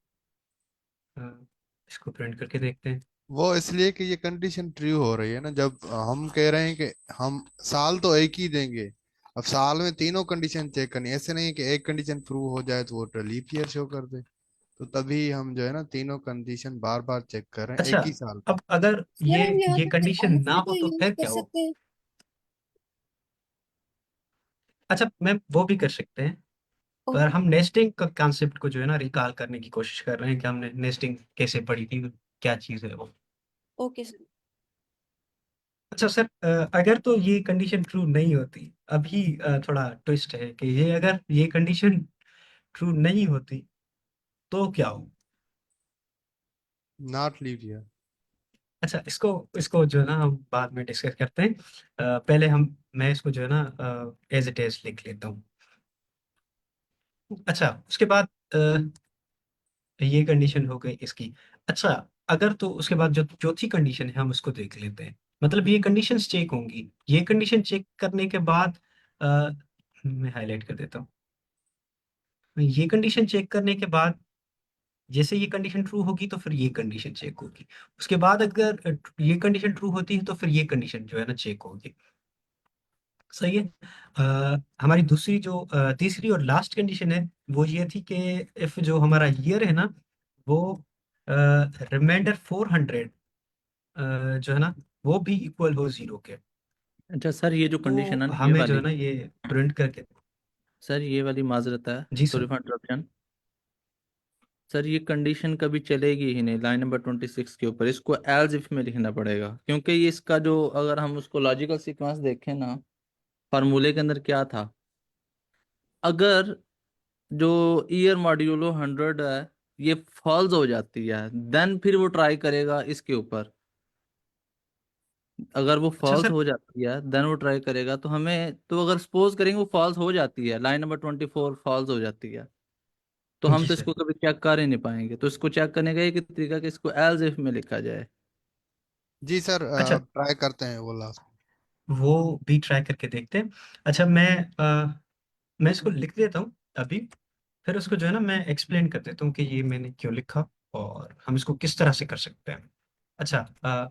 अ, इसको प्रिंट करके देखते हैं। वो इसलिए कि ये कंडीशन ट्रू हो रही है ना, जब हम कह रहे हैं कि हम साल तो एक ही देंगे, अब साल में तीनों कंडीशन चेक करनी है। ऐसे नहीं कि एक कंडीशन प्रूव हो जाए तो वो लीप ईयर शो कर दे। तो तभी हम जो है ना तीनों कंडीशन बार बार चेक कर रहे हैं अच्छा, एक ही साल पे। अब अगर सर हम यहाँ ये पे फिर कंडीशन ना एमएससी हो का तो यूज फिर कर क्या हो? सकते हैं। अच्छा, मैम वो भी कर सकते हैं, पर ओके। हम नेस्टिंग का कॉन्सेप्ट को जो है ना रिकॉल करने की कोशिश कर रहे हैं कि हमने नेस्टिंग कैसे पढ़ी थी, क्या चीज़ है वो। Okay sir. अच्छा सर, अगर तो ये कंडीशन ट्रू नहीं होती, अभी थोड़ा ट्विस्ट है कि ये अगर ये कंडीशन ट्रू नहीं होती तो क्या हो? Not leap year. अच्छा, इसको इसको जो है ना हम बाद में डिस्कस करते हैं। पहले हम मैं इसको जो है ना एज इट इज लिख लेता हूँ। अच्छा, उसके बाद ये कंडीशन हो गई इसकी। अच्छा, अगर तो उसके बाद जो चौथी कंडीशन है हम उसको देख लेते हैं। मतलब ये कंडीशंस चेक होंगी, ये कंडीशन चेक करने के बाद मैं हाईलाइट कर देता हूँ। ये कंडीशन चेक करने के बाद जैसे ये कंडीशन ट्रू होगी तो फिर ये कंडीशन चेक होगी। उसके बाद अगर ये कंडीशन ट्रू होती है तो फिर ये कंडीशन जो है ना चेक होगी। सही है। हमारी दूसरी जो तीसरी और लास्ट कंडीशन है वो ये थी कि इफ जो हमारा ईयर है ना वो रिमाइंडर 400 जो है ना वो भी इक्वल हो जीरो के, अच्छा सर, ये जो तो कंडीशन है ना ये हमें जो है वाली, ना ये प्रिंट करके। सर ये वाली माजरत है, जी sorry sir. For interruption. Sir ये कंडीशन कभी चलेगी ही नहीं लाइन नंबर 26 के ऊपर, इसको एल्स इफ में लिखना पड़ेगा, क्योंकि ये इसका जो, अगर हम उसको लॉजिकल सीक्वेंस देखें ना, फार्मूले के अंदर क्या था, अगर जो ईयर मॉड्यूलो 100 है ये फॉल्स हो जाती है, देन फिर वो ट्राई करेगा इसके ऊपर। अगर वो अच्छा फॉल्स सर। हो जाती है देन वो ट्राई करेगा, तो हमें तो अगर सपोज करेंगे वो फॉल्स हो जाती है, लाइन नंबर 24 फॉल्स हो जाती है, तो हम जी तो सर। इसको कभी चेक कर ही नहीं पाएंगे। तो इसको चेक करने का एक तरीका कि इसको एल्स इफ में लिखा जाए। जी सर, अच्छा, अब ट्राई करते हैं वो लास्ट। वो भी ट्राई करके देखते हैं। अच्छा, मैं इसको लिख देता हूँ अभी, फिर उसको जो है ना मैं एक्सप्लेन कर देता हूँ कि ये मैंने क्यों लिखा और हम इसको किस तरह से कर सकते हैं। अच्छा,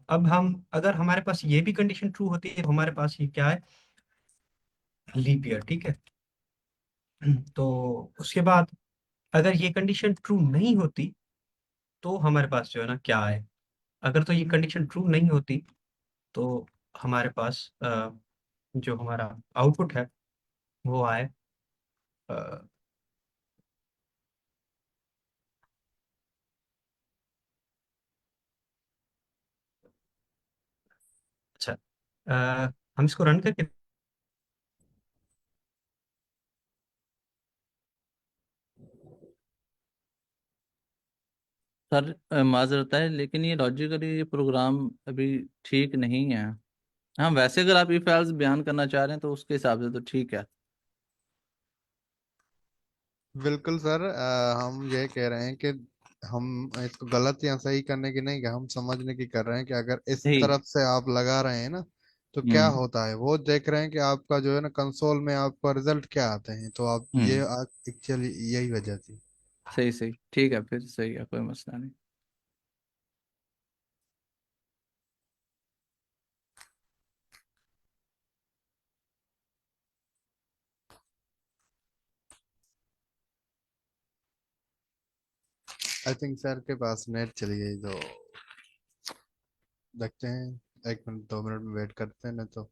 अब हम अगर हमारे पास ये भी कंडीशन ट्रू होती है तो हमारे पास ये क्या है? लीप ईयर, ठीक है। तो उसके बाद अगर ये कंडीशन ट्रू नहीं होती तो हमारे पास जो है ना क्या है? अगर तो ये कंडीशन ट्रू नहीं होती तो हमारे पास जो हमारा आउटपुट है वो आए। अ, अच्छा, हम इसको रन करके। सर माजरत है, लेकिन ये लॉजिकली ये प्रोग्राम अभी ठीक नहीं है। हाँ वैसे अगर आप इफ एल्स बयान करना चाह रहे हैं तो उसके हिसाब से तो ठीक है। बिल्कुल सर, हम ये कह रहे हैं कि हम इसको गलत या सही करने की नहीं, कि हम समझने की कर रहे हैं कि अगर इस सही। तरफ से आप लगा रहे हैं ना तो क्या हम्म। होता है, वो देख रहे हैं कि आपका जो है ना कंसोल में आपका रिजल्ट क्या आते हैं। तो आप ये हम्म। एक्चुअली यही वजह थी। सही सही, ठीक है, फिर सही है, कोई मसला नहीं। आई थिंक सर के पास नेट चली गई, तो देखते हैं, 1 मिनट 2 मिनट में वेट करते हैं ना तो।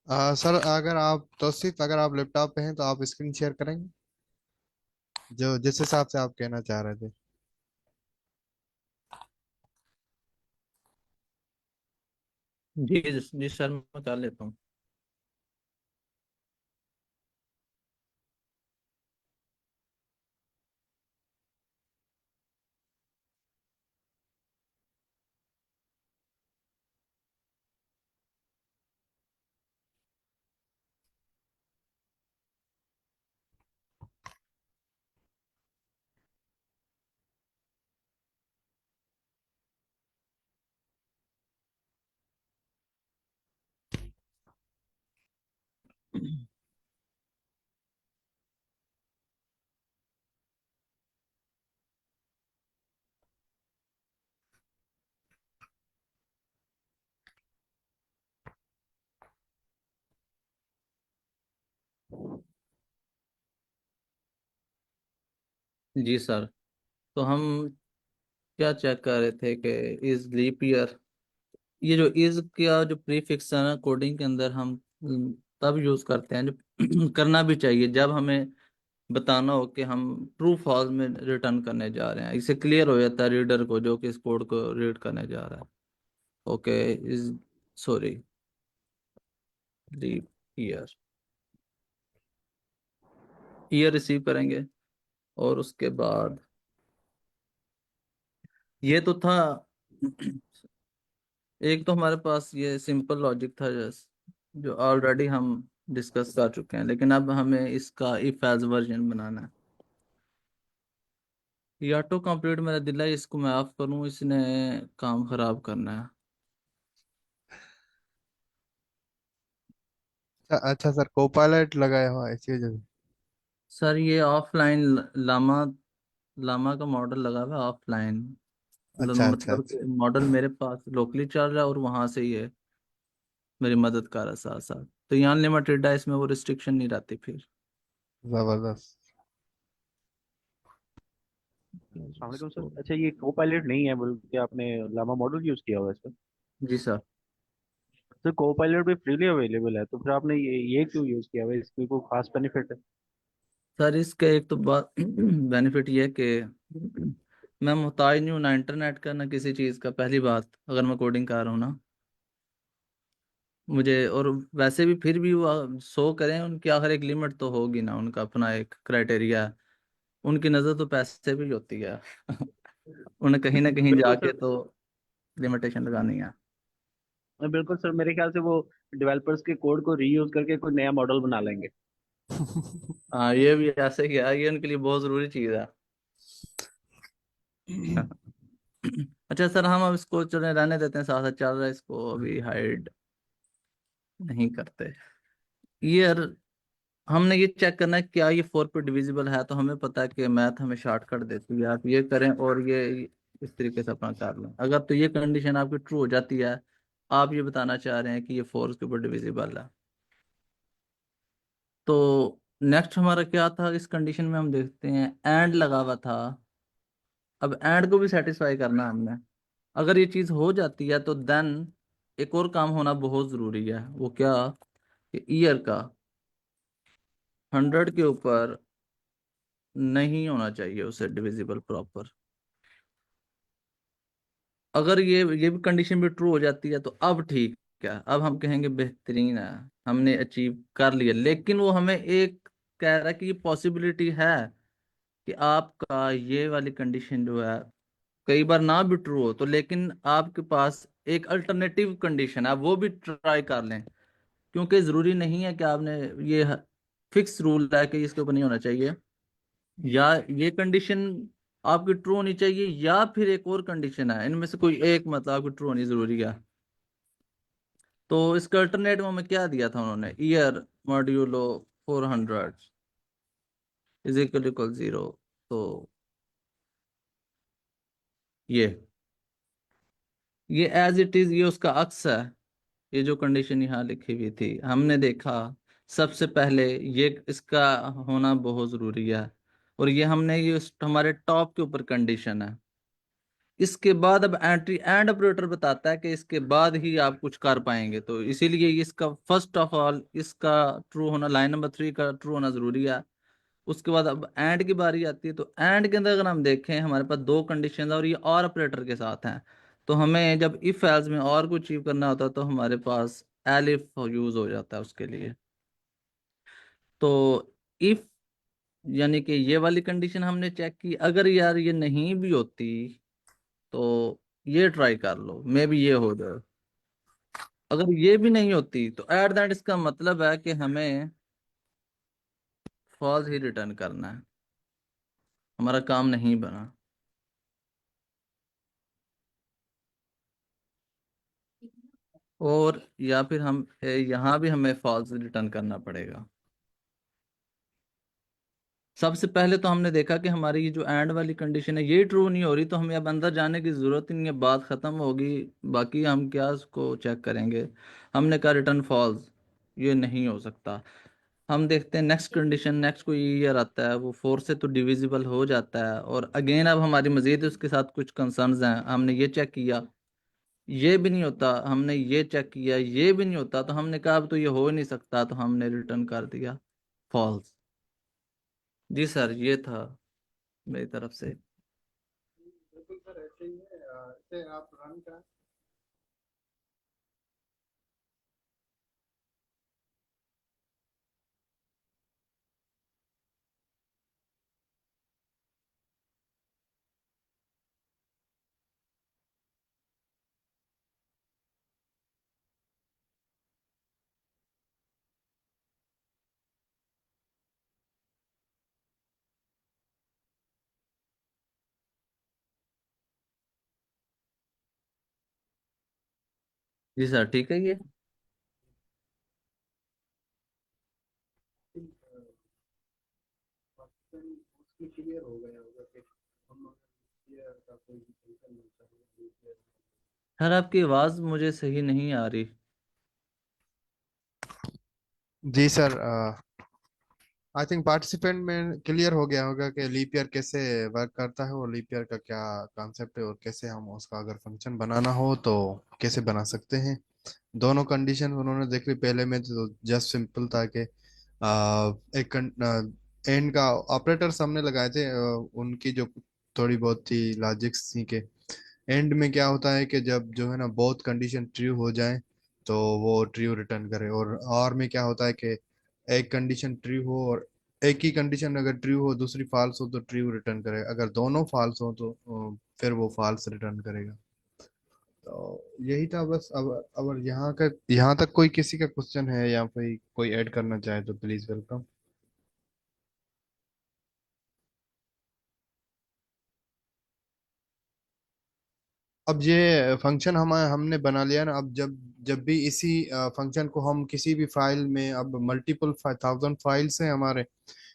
सर अगर आप तौसीफ, अगर आप लैपटॉप पे हैं तो आप स्क्रीन शेयर करेंगे, जो जिस हिसाब से आप कहना चाह रहे थे। जी जी सर, मैं कर लेता हूँ। जी सर, तो हम क्या चेक कर रहे थे कि इज लीप ईयर, ये जो इज का जो प्रीफिक्स है ना कोडिंग के अंदर, हम तब यूज करते हैं जब करना भी चाहिए, जब हमें बताना हो कि हम ट्रू फॉल्स में रिटर्न करने जा रहे हैं। इससे क्लियर हो जाता है रीडर को, जो कि इस कोड को रीड करने जा रहा है। Okay, is sorry leap year, year receive करेंगे। और उसके बाद ये तो था, एक तो हमारे पास ये सिंपल लॉजिक था जो ऑलरेडी हम डिस्कस कर चुके हैं, लेकिन अब हमें इसका इफ एल्स वर्जन बनाना है। ये ऑटो कंप्लीट मेरा दिल है, इसको मैं ऑफ करूं, इसने काम खराब करना है। अच्छा सर, कोपायलट लगाया हुआ है इसी वजह से। सर ये ऑफलाइन लामा लामा का मॉडल लगा हुआ है ऑफलाइन, अच्छा अच्छा मतलब अच्छा। मॉडल मेरे पास लोकली चल रहा है और वहां से ये मेरी मदद कर रहा है साथ साथ। तो ये अनलिमिटेड है, इसमें वो रिस्ट्रिक्शन नहीं रहती फिर। जबरदस्त। अस्सलाम वालेकुम सर। अच्छा, ये को पायलट नहीं है बल्कि आपने लामा मॉडल यूज किया हुआ है इसका। जी सर। सर को पायलट भी फ्रीली अवेलेबल है, तो फिर आपने ये क्यों यूज किया हुआ है? इसकी कोई खास बेनिफिट है? सर इसका एक तो बात बेनिफिट ये है कि मैं मोहताज नहीं हूँ ना इंटरनेट का ना किसी चीज़ का, पहली बात, अगर मैं कोडिंग कर रहा हूँ ना मुझे। और वैसे भी फिर भी वो शो करें, उनकी आखिर एक लिमिट तो होगी ना, उनका अपना एक क्राइटेरिया है। उनकी नज़र तो पैसे भी होती है उन्हें कहीं ना कहीं बिल्कुल जाके सर। तो लिमिटेशन लगानी है। बिल्कुल सर, मेरे ख्याल से वो डेवलपर्स के कोड को रीयूज करके कोई नया मॉडल बना लेंगे। हाँ, ये भी ऐसे ही है, ये उनके लिए बहुत ज़रूरी चीज़ है। अच्छा सर, हम अब इसको चले रहने देते हैं, साथ साथ चल रहा है, इसको अभी हाइड नहीं करते। ईयर, हमने ये चेक करना है क्या ये 4 पे डिविजिबल है। तो हमें पता है कि मैथ हमें शॉर्टकट देती है, आप ये करें और ये इस तरीके से अपना कर लें। अगर तो ये कंडीशन आपकी ट्रू हो जाती है, आप ये बताना चाह रहे हैं कि ये 4 के ऊपर डिविजिबल है। तो नेक्स्ट हमारा क्या था, इस कंडीशन में हम देखते हैं एंड लगा हुआ था। अब एंड को भी सेटिस्फाई करना है हमने। अगर ये चीज़ हो जाती है तो देन एक और काम होना बहुत ज़रूरी है। वो क्या, कि ईयर का 100 के ऊपर नहीं होना चाहिए उसे डिविजिबल प्रॉपर। अगर ये भी कंडीशन भी ट्रू हो जाती है तो अब ठीक है, अब हम कहेंगे बेहतरीन है, हमने अचीव कर लिया। लेकिन वो हमें एक कह रहा है कि ये पॉसिबिलिटी है कि आपका ये वाली कंडीशन जो है कई बार ना भी ट्रू हो, तो लेकिन आपके पास एक अल्टरनेटिव कंडीशन है, वो भी ट्राई कर लें। क्योंकि ज़रूरी नहीं है कि आपने ये फिक्स रूल है कि इसके ऊपर नहीं होना चाहिए, या ये कंडीशन आपकी ट्रू होनी चाहिए, या फिर एक और कंडीशन है, इनमें से कोई एक मतलब आपकी ट्रू होनी जरूरी है। तो इसका अल्टरनेटिव में क्या दिया था उन्होंने, year modulo 400 is equal equal 0। तो ये ये एज इट इज, ये उसका अक्स है। ये जो कंडीशन यहाँ लिखी हुई थी, हमने देखा सबसे पहले ये इसका होना बहुत जरूरी है। और ये हमने ये हमारे टॉप के ऊपर कंडीशन है। इसके बाद अब एंट्री एंड ऑपरेटर बताता है कि इसके बाद ही आप कुछ कर पाएंगे, तो इसीलिए इसका फर्स्ट ऑफ ऑल इसका ट्रू होना, लाइन नंबर 3 का ट्रू होना जरूरी है। उसके बाद अब एंड की बारी आती है, तो एंड के अंदर अगर हम देखें हमारे पास दो कंडीशन है और ये और ऑपरेटर के साथ हैं। तो हमें जब इफ एल्स में और कुछ अचीव करना होता है तो हमारे पास एलिफ यूज हो जाता है उसके लिए। तो इफ यानी कि ये वाली कंडीशन हमने चेक की, अगर यार ये नहीं भी होती तो ये ट्राई कर लो, मे बी ये हो जाए। अगर ये भी नहीं होती तो एट दैट इसका मतलब है कि हमें फॉल्स ही रिटर्न करना है, हमारा काम नहीं बना। और या फिर हम यहाँ भी हमें फॉल्स रिटर्न करना पड़ेगा। सबसे पहले तो हमने देखा कि हमारी ये जो एंड वाली कंडीशन है ये ट्रू नहीं हो रही, तो हमें अब अंदर जाने की जरूरत ही नहीं है, बात खत्म होगी। बाकी हम क्या उसको चेक करेंगे। हमने कहा रिटर्न फॉल्स, ये नहीं हो सकता। हम देखते हैं नेक्स्ट कंडीशन, नेक्स्ट कोई ईयर आता है वो 4 से तो डिविजिबल हो जाता है। और अगेन अब हमारी मजीद उसके साथ कुछ कंसर्न्स हैं, हमने ये चेक किया ये भी नहीं होता, हमने ये चेक किया ये भी नहीं होता, तो हमने कहा अब तो ये हो ही नहीं सकता, तो हमने रिटर्न कर दिया फॉल्स। जी सर, ये था मेरी तरफ से। बिल्कुल सर, ऐसे ही है। ऐसे आप रन करें। जी सर, ठीक है ये। क्लियर हो गया होगा कि हम अगर ये का कोई भी फंक्शन मिलता है। सर आपकी आवाज़ मुझे सही नहीं आ रही। जी सर, आई थिंक पार्टिसिपेंट में क्लियर हो गया होगा कि लीप ईयर कैसे वर्क करता है और लीप ईयर का क्या कॉन्सेप्ट है और कैसे हम उसका अगर फंक्शन बनाना हो तो कैसे बना सकते हैं। दोनों कंडीशन उन्होंने देख ली। पहले में तो जस्ट सिंपल था कि एक एंड का ऑपरेटर्स हमने लगाए थे, उनकी जो थोड़ी बहुत थी लॉजिक्स थी कि एंड में क्या होता है कि जब जो है ना बहुत कंडीशन ट्रू हो जाए तो वो ट्रू रिटर्न करे। और में क्या होता है कि एक कंडीशन ट्रू हो और एक ही कंडीशन अगर ट्रू हो दूसरी फॉल्स हो तो ट्रू रिटर्न करेगा, अगर दोनों फॉल्स हो तो फिर वो फॉल्स रिटर्न करेगा। तो यही था बस। अब यहाँ तक कोई किसी का क्वेश्चन है या कोई कोई ऐड करना चाहे तो प्लीज वेलकम। अब ये फंक्शन हम हमने बना लिया ना। अब जब जब भी इसी फंक्शन को हम किसी भी फाइल में, अब मल्टीपल 1000 फाइल्स हैं हमारे।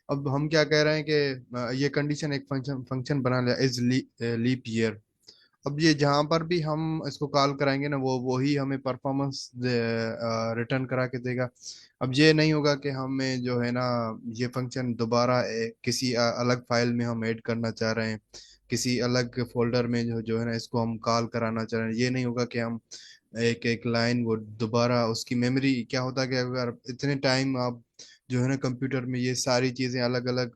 अब हम क्या कह रहे हैं कि ये कंडीशन एक फंक्शन फंक्शन बना लिया इज लीप ईयर। अब ये जहां पर भी हम इसको कॉल कराएंगे ना वो वही हमें परफॉर्मेंस रिटर्न करा के देगा। अब ये नहीं होगा कि हमें जो है ना ये फंक्शन दोबारा किसी अलग फाइल में हम ऐड करना चाह रहे हैं, किसी अलग फोल्डर में जो है ना इसको हम कॉल कराना चाह रहे हैं। ये नहीं होगा कि हम एक एक लाइन वो दोबारा उसकी मेमोरी क्या होता है कि अगर इतने टाइम आप जो है ना कंप्यूटर में ये सारी चीजें अलग अलग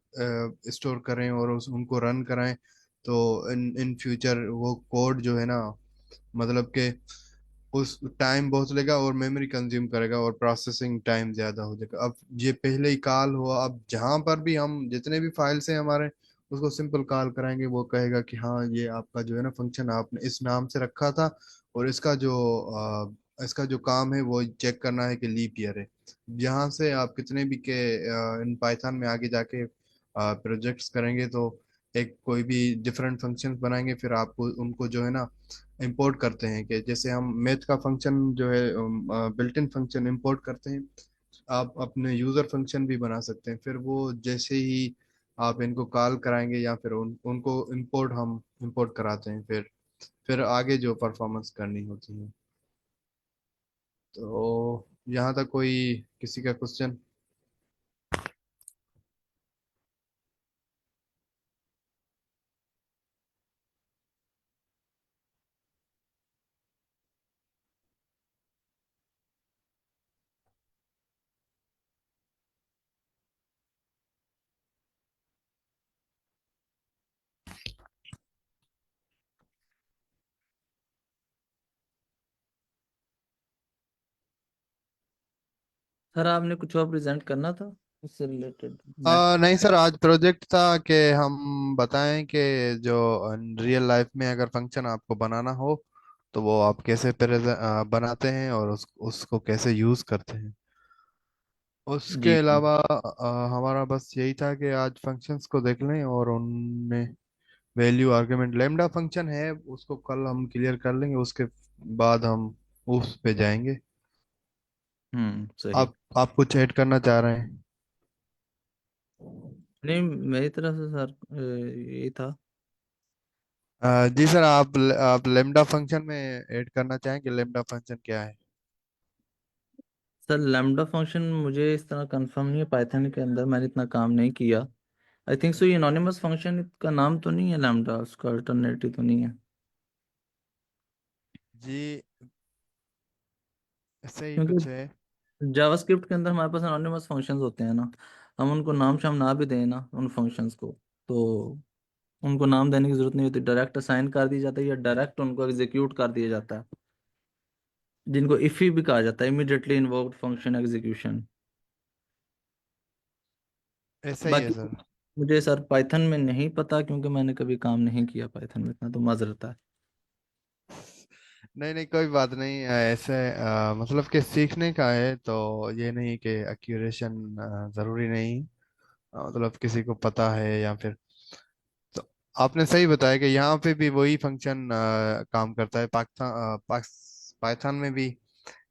स्टोर करें और उनको रन कराएं तो इन इन फ्यूचर वो कोड जो है ना मतलब कि उस टाइम बहुत लेगा और मेमोरी कंज्यूम करेगा और प्रोसेसिंग टाइम ज्यादा हो जाएगा। अब ये पहले ही कॉल हुआ, अब जहां पर भी हम जितने भी फाइल्स हैं हमारे उसको सिंपल कॉल कराएंगे वो कहेगा कि हाँ ये आपका जो है ना फंक्शन आपने इस नाम से रखा था और इसका जो काम है वो चेक करना है कि लीप ईयर है। यहाँ से आप कितने भी के इन पाइथन में आगे जाके प्रोजेक्ट्स करेंगे तो एक कोई भी डिफरेंट फंक्शंस बनाएंगे फिर आपको उनको जो है ना इंपोर्ट करते हैं कि जैसे हम मैथ का फंक्शन जो है बिल्ट इन फंक्शन इंपोर्ट करते हैं, आप अपने यूजर फंक्शन भी बना सकते हैं। फिर वो जैसे ही आप इनको कॉल कराएंगे या फिर उनको इंपोर्ट हम इंपोर्ट कराते हैं फिर आगे जो परफॉर्मेंस करनी होती है। तो यहाँ तक कोई किसी का क्वेश्चन। सर आपने कुछ और प्रेजेंट करना था इससे रिलेटेड? नहीं सर, आज प्रोजेक्ट था कि हम बताएं कि जो रियल लाइफ में अगर फंक्शन आपको बनाना हो तो वो आप कैसे बनाते हैं और उसको कैसे यूज करते हैं। उसके जी जी। अलावा हमारा बस यही था कि आज फंक्शंस को देख लें और उनमें वैल्यू आर्गुमेंट लैम्डा फंक्शन है उसको कल हम क्लियर कर लेंगे, उसके बाद हम उस पे जाएंगे। सही। आप कुछ ऐड करना चाह रहे हैं? नहीं, मेरी तरफ से सर यही था। जी सर, आप लेम्डा फंक्शन में ऐड करना चाहेंगे? लेम्डा फंक्शन क्या है? सर लैम्डा फंक्शन मुझे इस तरह कंफर्म नहीं है, पाइथन के अंदर मैंने इतना काम नहीं किया। आई थिंक सो ये एनोनिमस फंक्शन का नाम तो नहीं है लैम्डा, उसका अल्टरनेटिव तो नहीं है? जी ऐसे ही कुछ क्योंकि है। जावास्क्रिप्ट के अंदर हमारे पास एनोनिमस फंक्शंस होते हैं ना, हम उनको नाम शाम ना भी दें ना उन फंक्शंस को, तो उनको नाम देने की जरूरत नहीं होती, डायरेक्ट असाइन कर दी जाता है या डायरेक्ट उनको एग्जीक्यूट कर दिया जाता है, जिनको इफी भी कहा जाता है, इमीडिएटली इन्वोक्ड फंक्शन एग्जीक्यूशन। ऐसा ही है बाकी सर। मुझे सर पाइथन में नहीं पता, क्योंकि मैंने कभी काम नहीं किया पाइथन में, इतना तो माजरत है। नहीं नहीं, कोई बात नहीं। ऐसे मतलब कि सीखने का है तो ये नहीं कि एक्यूरेशन जरूरी नहीं। मतलब किसी को पता है या फिर, तो आपने सही बताया कि यहाँ पे भी वही फंक्शन काम करता है। पाइथन में भी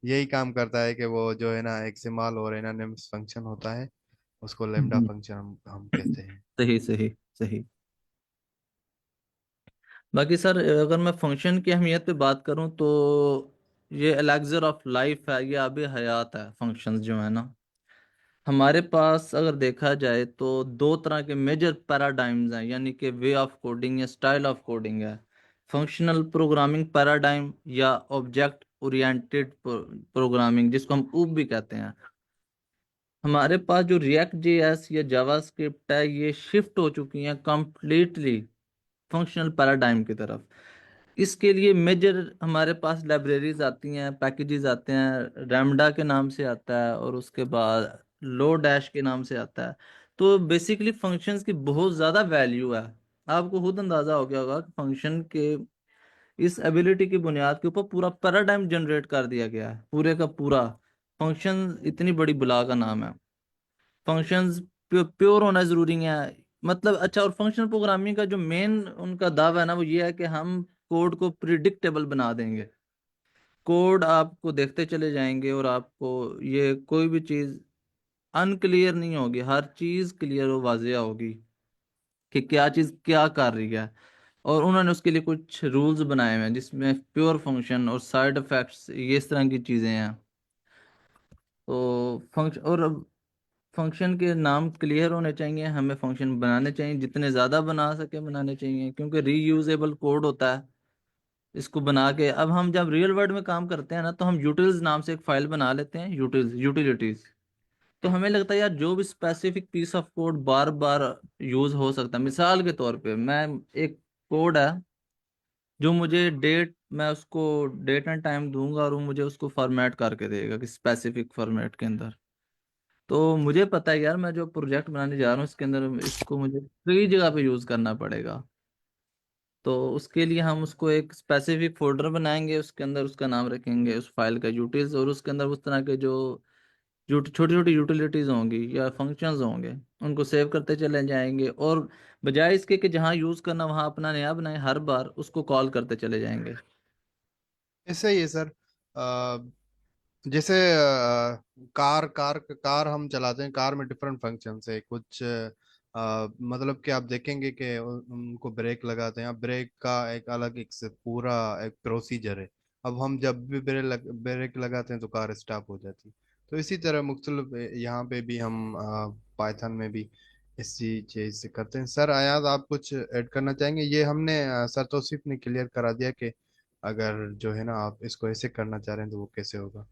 यही काम करता है कि वो जो है ना एक्सिमाल और एनोनिमस फंक्शन होता है, उसको लेम्डा हम्म। फंक्शन हम कहते हैं। सही सही सही। बाकी सर अगर मैं फंक्शन की अहमियत पे बात करूं तो ये एलेक्सर ऑफ लाइफ है, ये आब हयात है फंक्शंस जो है ना। हमारे पास अगर देखा जाए तो दो तरह के मेजर पैराडाइम्स हैं, यानी कि वे ऑफ कोडिंग या स्टाइल ऑफ कोडिंग है। फंक्शनल प्रोग्रामिंग पैराडाइम या ऑब्जेक्ट ओरिएंटेड प्रोग्रामिंग, जिसको हम ऊप भी कहते हैं। हमारे पास जो रिएक्ट जेएस या जावास्क्रिप्ट है, ये शिफ्ट हो चुकी हैं कंप्लीटली फंक्शनल पैराडाइम की तरफ। इसके लिए मेजर हमारे पास लाइब्रेरीज आती हैं, पैकेजेस आते हैं, रैमडा के नाम से आता है और उसके बाद लो डैश के नाम से आता है। तो बेसिकली फंक्शंस की बहुत ज़्यादा वैल्यू है। आपको खुद अंदाज़ा हो गया होगा कि फंक्शन के इस एबिलिटी की बुनियाद के ऊपर पूरा पैराडाइम जनरेट कर दिया गया है, पूरे का पूरा। फंक्शन इतनी बड़ी बुला का नाम है। फंक्शंस प्योर होना जरूरी है, मतलब अच्छा। और फंक्शनल प्रोग्रामिंग का जो मेन उनका दावा है ना, वो ये है कि हम कोड को प्रिडिक्टेबल बना देंगे। कोड आपको देखते चले जाएंगे और आपको ये कोई भी चीज अनक्लियर नहीं होगी, हर चीज क्लियर और वाजिया होगी कि क्या चीज क्या कर रही है। और उन्होंने उसके लिए कुछ रूल्स बनाए हुए हैं जिसमें प्योर फंक्शन और साइड इफेक्ट्स ये इस तरह की चीजें हैं। तो फंक्शन और फंक्शन के नाम क्लियर होने चाहिए, हमें फंक्शन बनाने चाहिए, जितने ज़्यादा बना सके बनाने चाहिए, क्योंकि रीयूजेबल कोड होता है। इसको बना के अब हम जब रियल वर्ल्ड में काम करते हैं ना, तो हम यूटिल्स नाम से एक फाइल बना लेते हैं, यूटिलिटीज। तो हमें लगता है यार जो भी स्पेसिफिक पीस ऑफ कोड बार बार यूज हो सकता है, मिसाल के तौर पे मैं एक कोड है जो मुझे डेट, मैं उसको डेट एंड टाइम दूंगा और वो मुझे उसको फॉर्मेट करके देगा कि स्पेसिफिक फॉर्मेट के अंदर। तो मुझे पता है यार मैं जो प्रोजेक्ट बनाने जा रहा हूँ इसके अंदर इसको मुझे कई जगह पे यूज करना पड़ेगा। तो उसके लिए हम उसको एक स्पेसिफिक फोल्डर बनाएंगे, उसके अंदर उसका नाम रखेंगे उस फाइल का यूटिल्स, और उसके अंदर उस तरह के जो छोटी छोटी यूटिलिटीज होंगी या फंक्शंस होंगे उनको सेव करते चले जाएंगे। और बजाय इसके कि जहाँ यूज करना वहाँ अपना नया बनाए, हर बार उसको कॉल करते चले जाएंगे। ऐसा ही है सर। जैसे कार हम चलाते हैं, कार में डिफरेंट फंक्शंस है कुछ। मतलब कि आप देखेंगे कि उनको ब्रेक लगाते हैं, अब ब्रेक का एक अलग एक से पूरा एक प्रोसीजर है। अब हम जब भी ब्रेक लगाते हैं तो कार स्टॉप हो जाती है। तो इसी तरह मुख्तलिफ यहाँ पे भी हम पाइथन में भी इसी चीज से करते हैं। सर आयाज, आप कुछ ऐड करना चाहेंगे? ये हमने सर तौसीफ ने क्लियर करा दिया कि अगर जो है ना आप इसको ऐसे करना चाह रहे हैं तो वो कैसे होगा।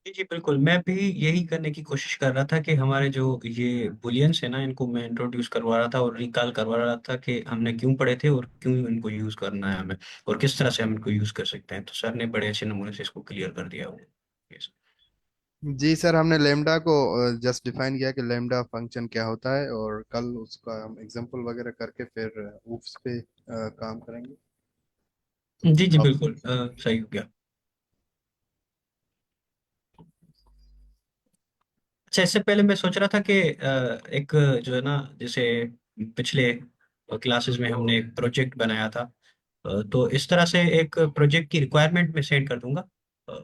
जी, जी, बिल्कुल। मैं भी यही करने की कोशिश कर रहा था कि हमारे जो ये बुलियंस है ना, इनको मैं इंट्रोड्यूस करवा रहा था और रिकॉल करवा रहा था कि हमने क्यों पढ़े थे और क्यों इनको यूज़ करना है हमें, और किस तरह से हम इनको यूज़ कर सकते हैं। तो सर ने बड़े अच्छे नमूने से इसको क्लियर कर दिया। वो यस। जी सर, हमने लेमडा को जस्ट डिफाइन किया कि लेमडा फंक्शन क्या होता है, और कल उसका हम एग्जांपल वगैरह करके फिर उस पे काम करेंगे। जी जी अब बिल्कुल, सही हो गया। अच्छा, इससे पहले मैं सोच रहा था कि एक जो है ना, जैसे पिछले क्लासेस में हमने एक प्रोजेक्ट बनाया था, तो इस तरह से एक प्रोजेक्ट की रिक्वायरमेंट में सेंड कर दूंगा। अ,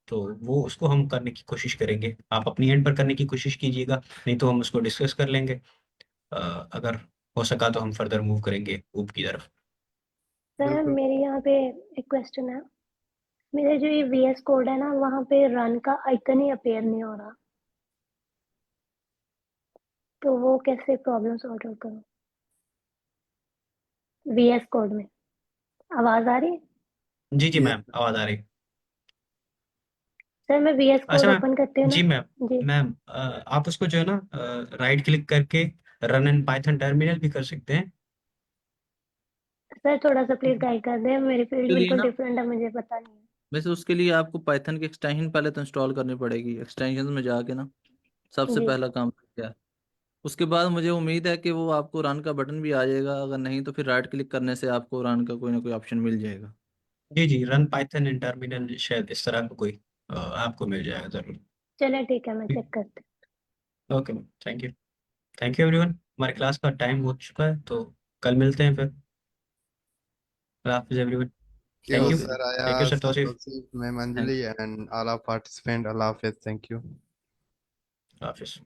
तो वो उसको हम करने की कोशिश करेंगे, आप अपनी एंड पर करने की कोशिश कीजिएगा, नहीं तो हम उसको डिस्कस कर लेंगे। अ, अगर हो सका तो हम फर्दर मूव करेंगे ऊप की तरफ। सर बिल्कुल। मेरे यहाँ पे एक क्वेश्चन है। मेरे जो ये VS कोड है ना, वहाँ पे रन का आइकन ही अपीयर नहीं हो रहा, तो वो कैसे प्रॉब्लम सॉर्ट आउट करूँ? VS कोड में आवाज आ रही है? जी जी मैम, आवाज़ आ रही। सर मैं VS अच्छा कोड मैम। ओपन करती हूँ जी ना। मैम। जी। मैम, आप उसको जो है ना, राइट क्लिक करके रन इन पाइथन टर्मिनल भी कर सकते हैं। सर थोड़ा सा प्लीज गाइड कर दें, मेरी फील्ड के लिए बिल्कुल ना, डिफरेंट है, मुझे पता नहीं है। वैसे उसके लिए आपको पाइथन की एक्सटेंशन पहले तो इंस्टॉल करनी पड़ेगी। एक्सटेंशन में जाके ना सबसे जी। पहला काम क्या है, उसके बाद मुझे उम्मीद है कि वो आपको रन का बटन भी आ जाएगा। अगर नहीं तो फिर राइट क्लिक करने से आपको रन का कोई ना कोई ऑप्शन मिल जाएगा। जी जी, रन पाइथन इन टर्मिनल शायद इस तरह का कोई आपको मिल जाएगा जरूर। चलिए ठीक है, मैं चेक करती okay ma'am, thank you. Thank you everyone, हमारे क्लास का टाइम हो चुका है, तो कल मिलते हैं फिर। अल्लाह हाफिज़ everyone. You thank you. Okay जी, sir, thank you Ayaz, sir Tauseef. Tauseef, ma'am thank Anjali, you. And all are participant, Allah हाफिज, थैंक यू। हाफिज़।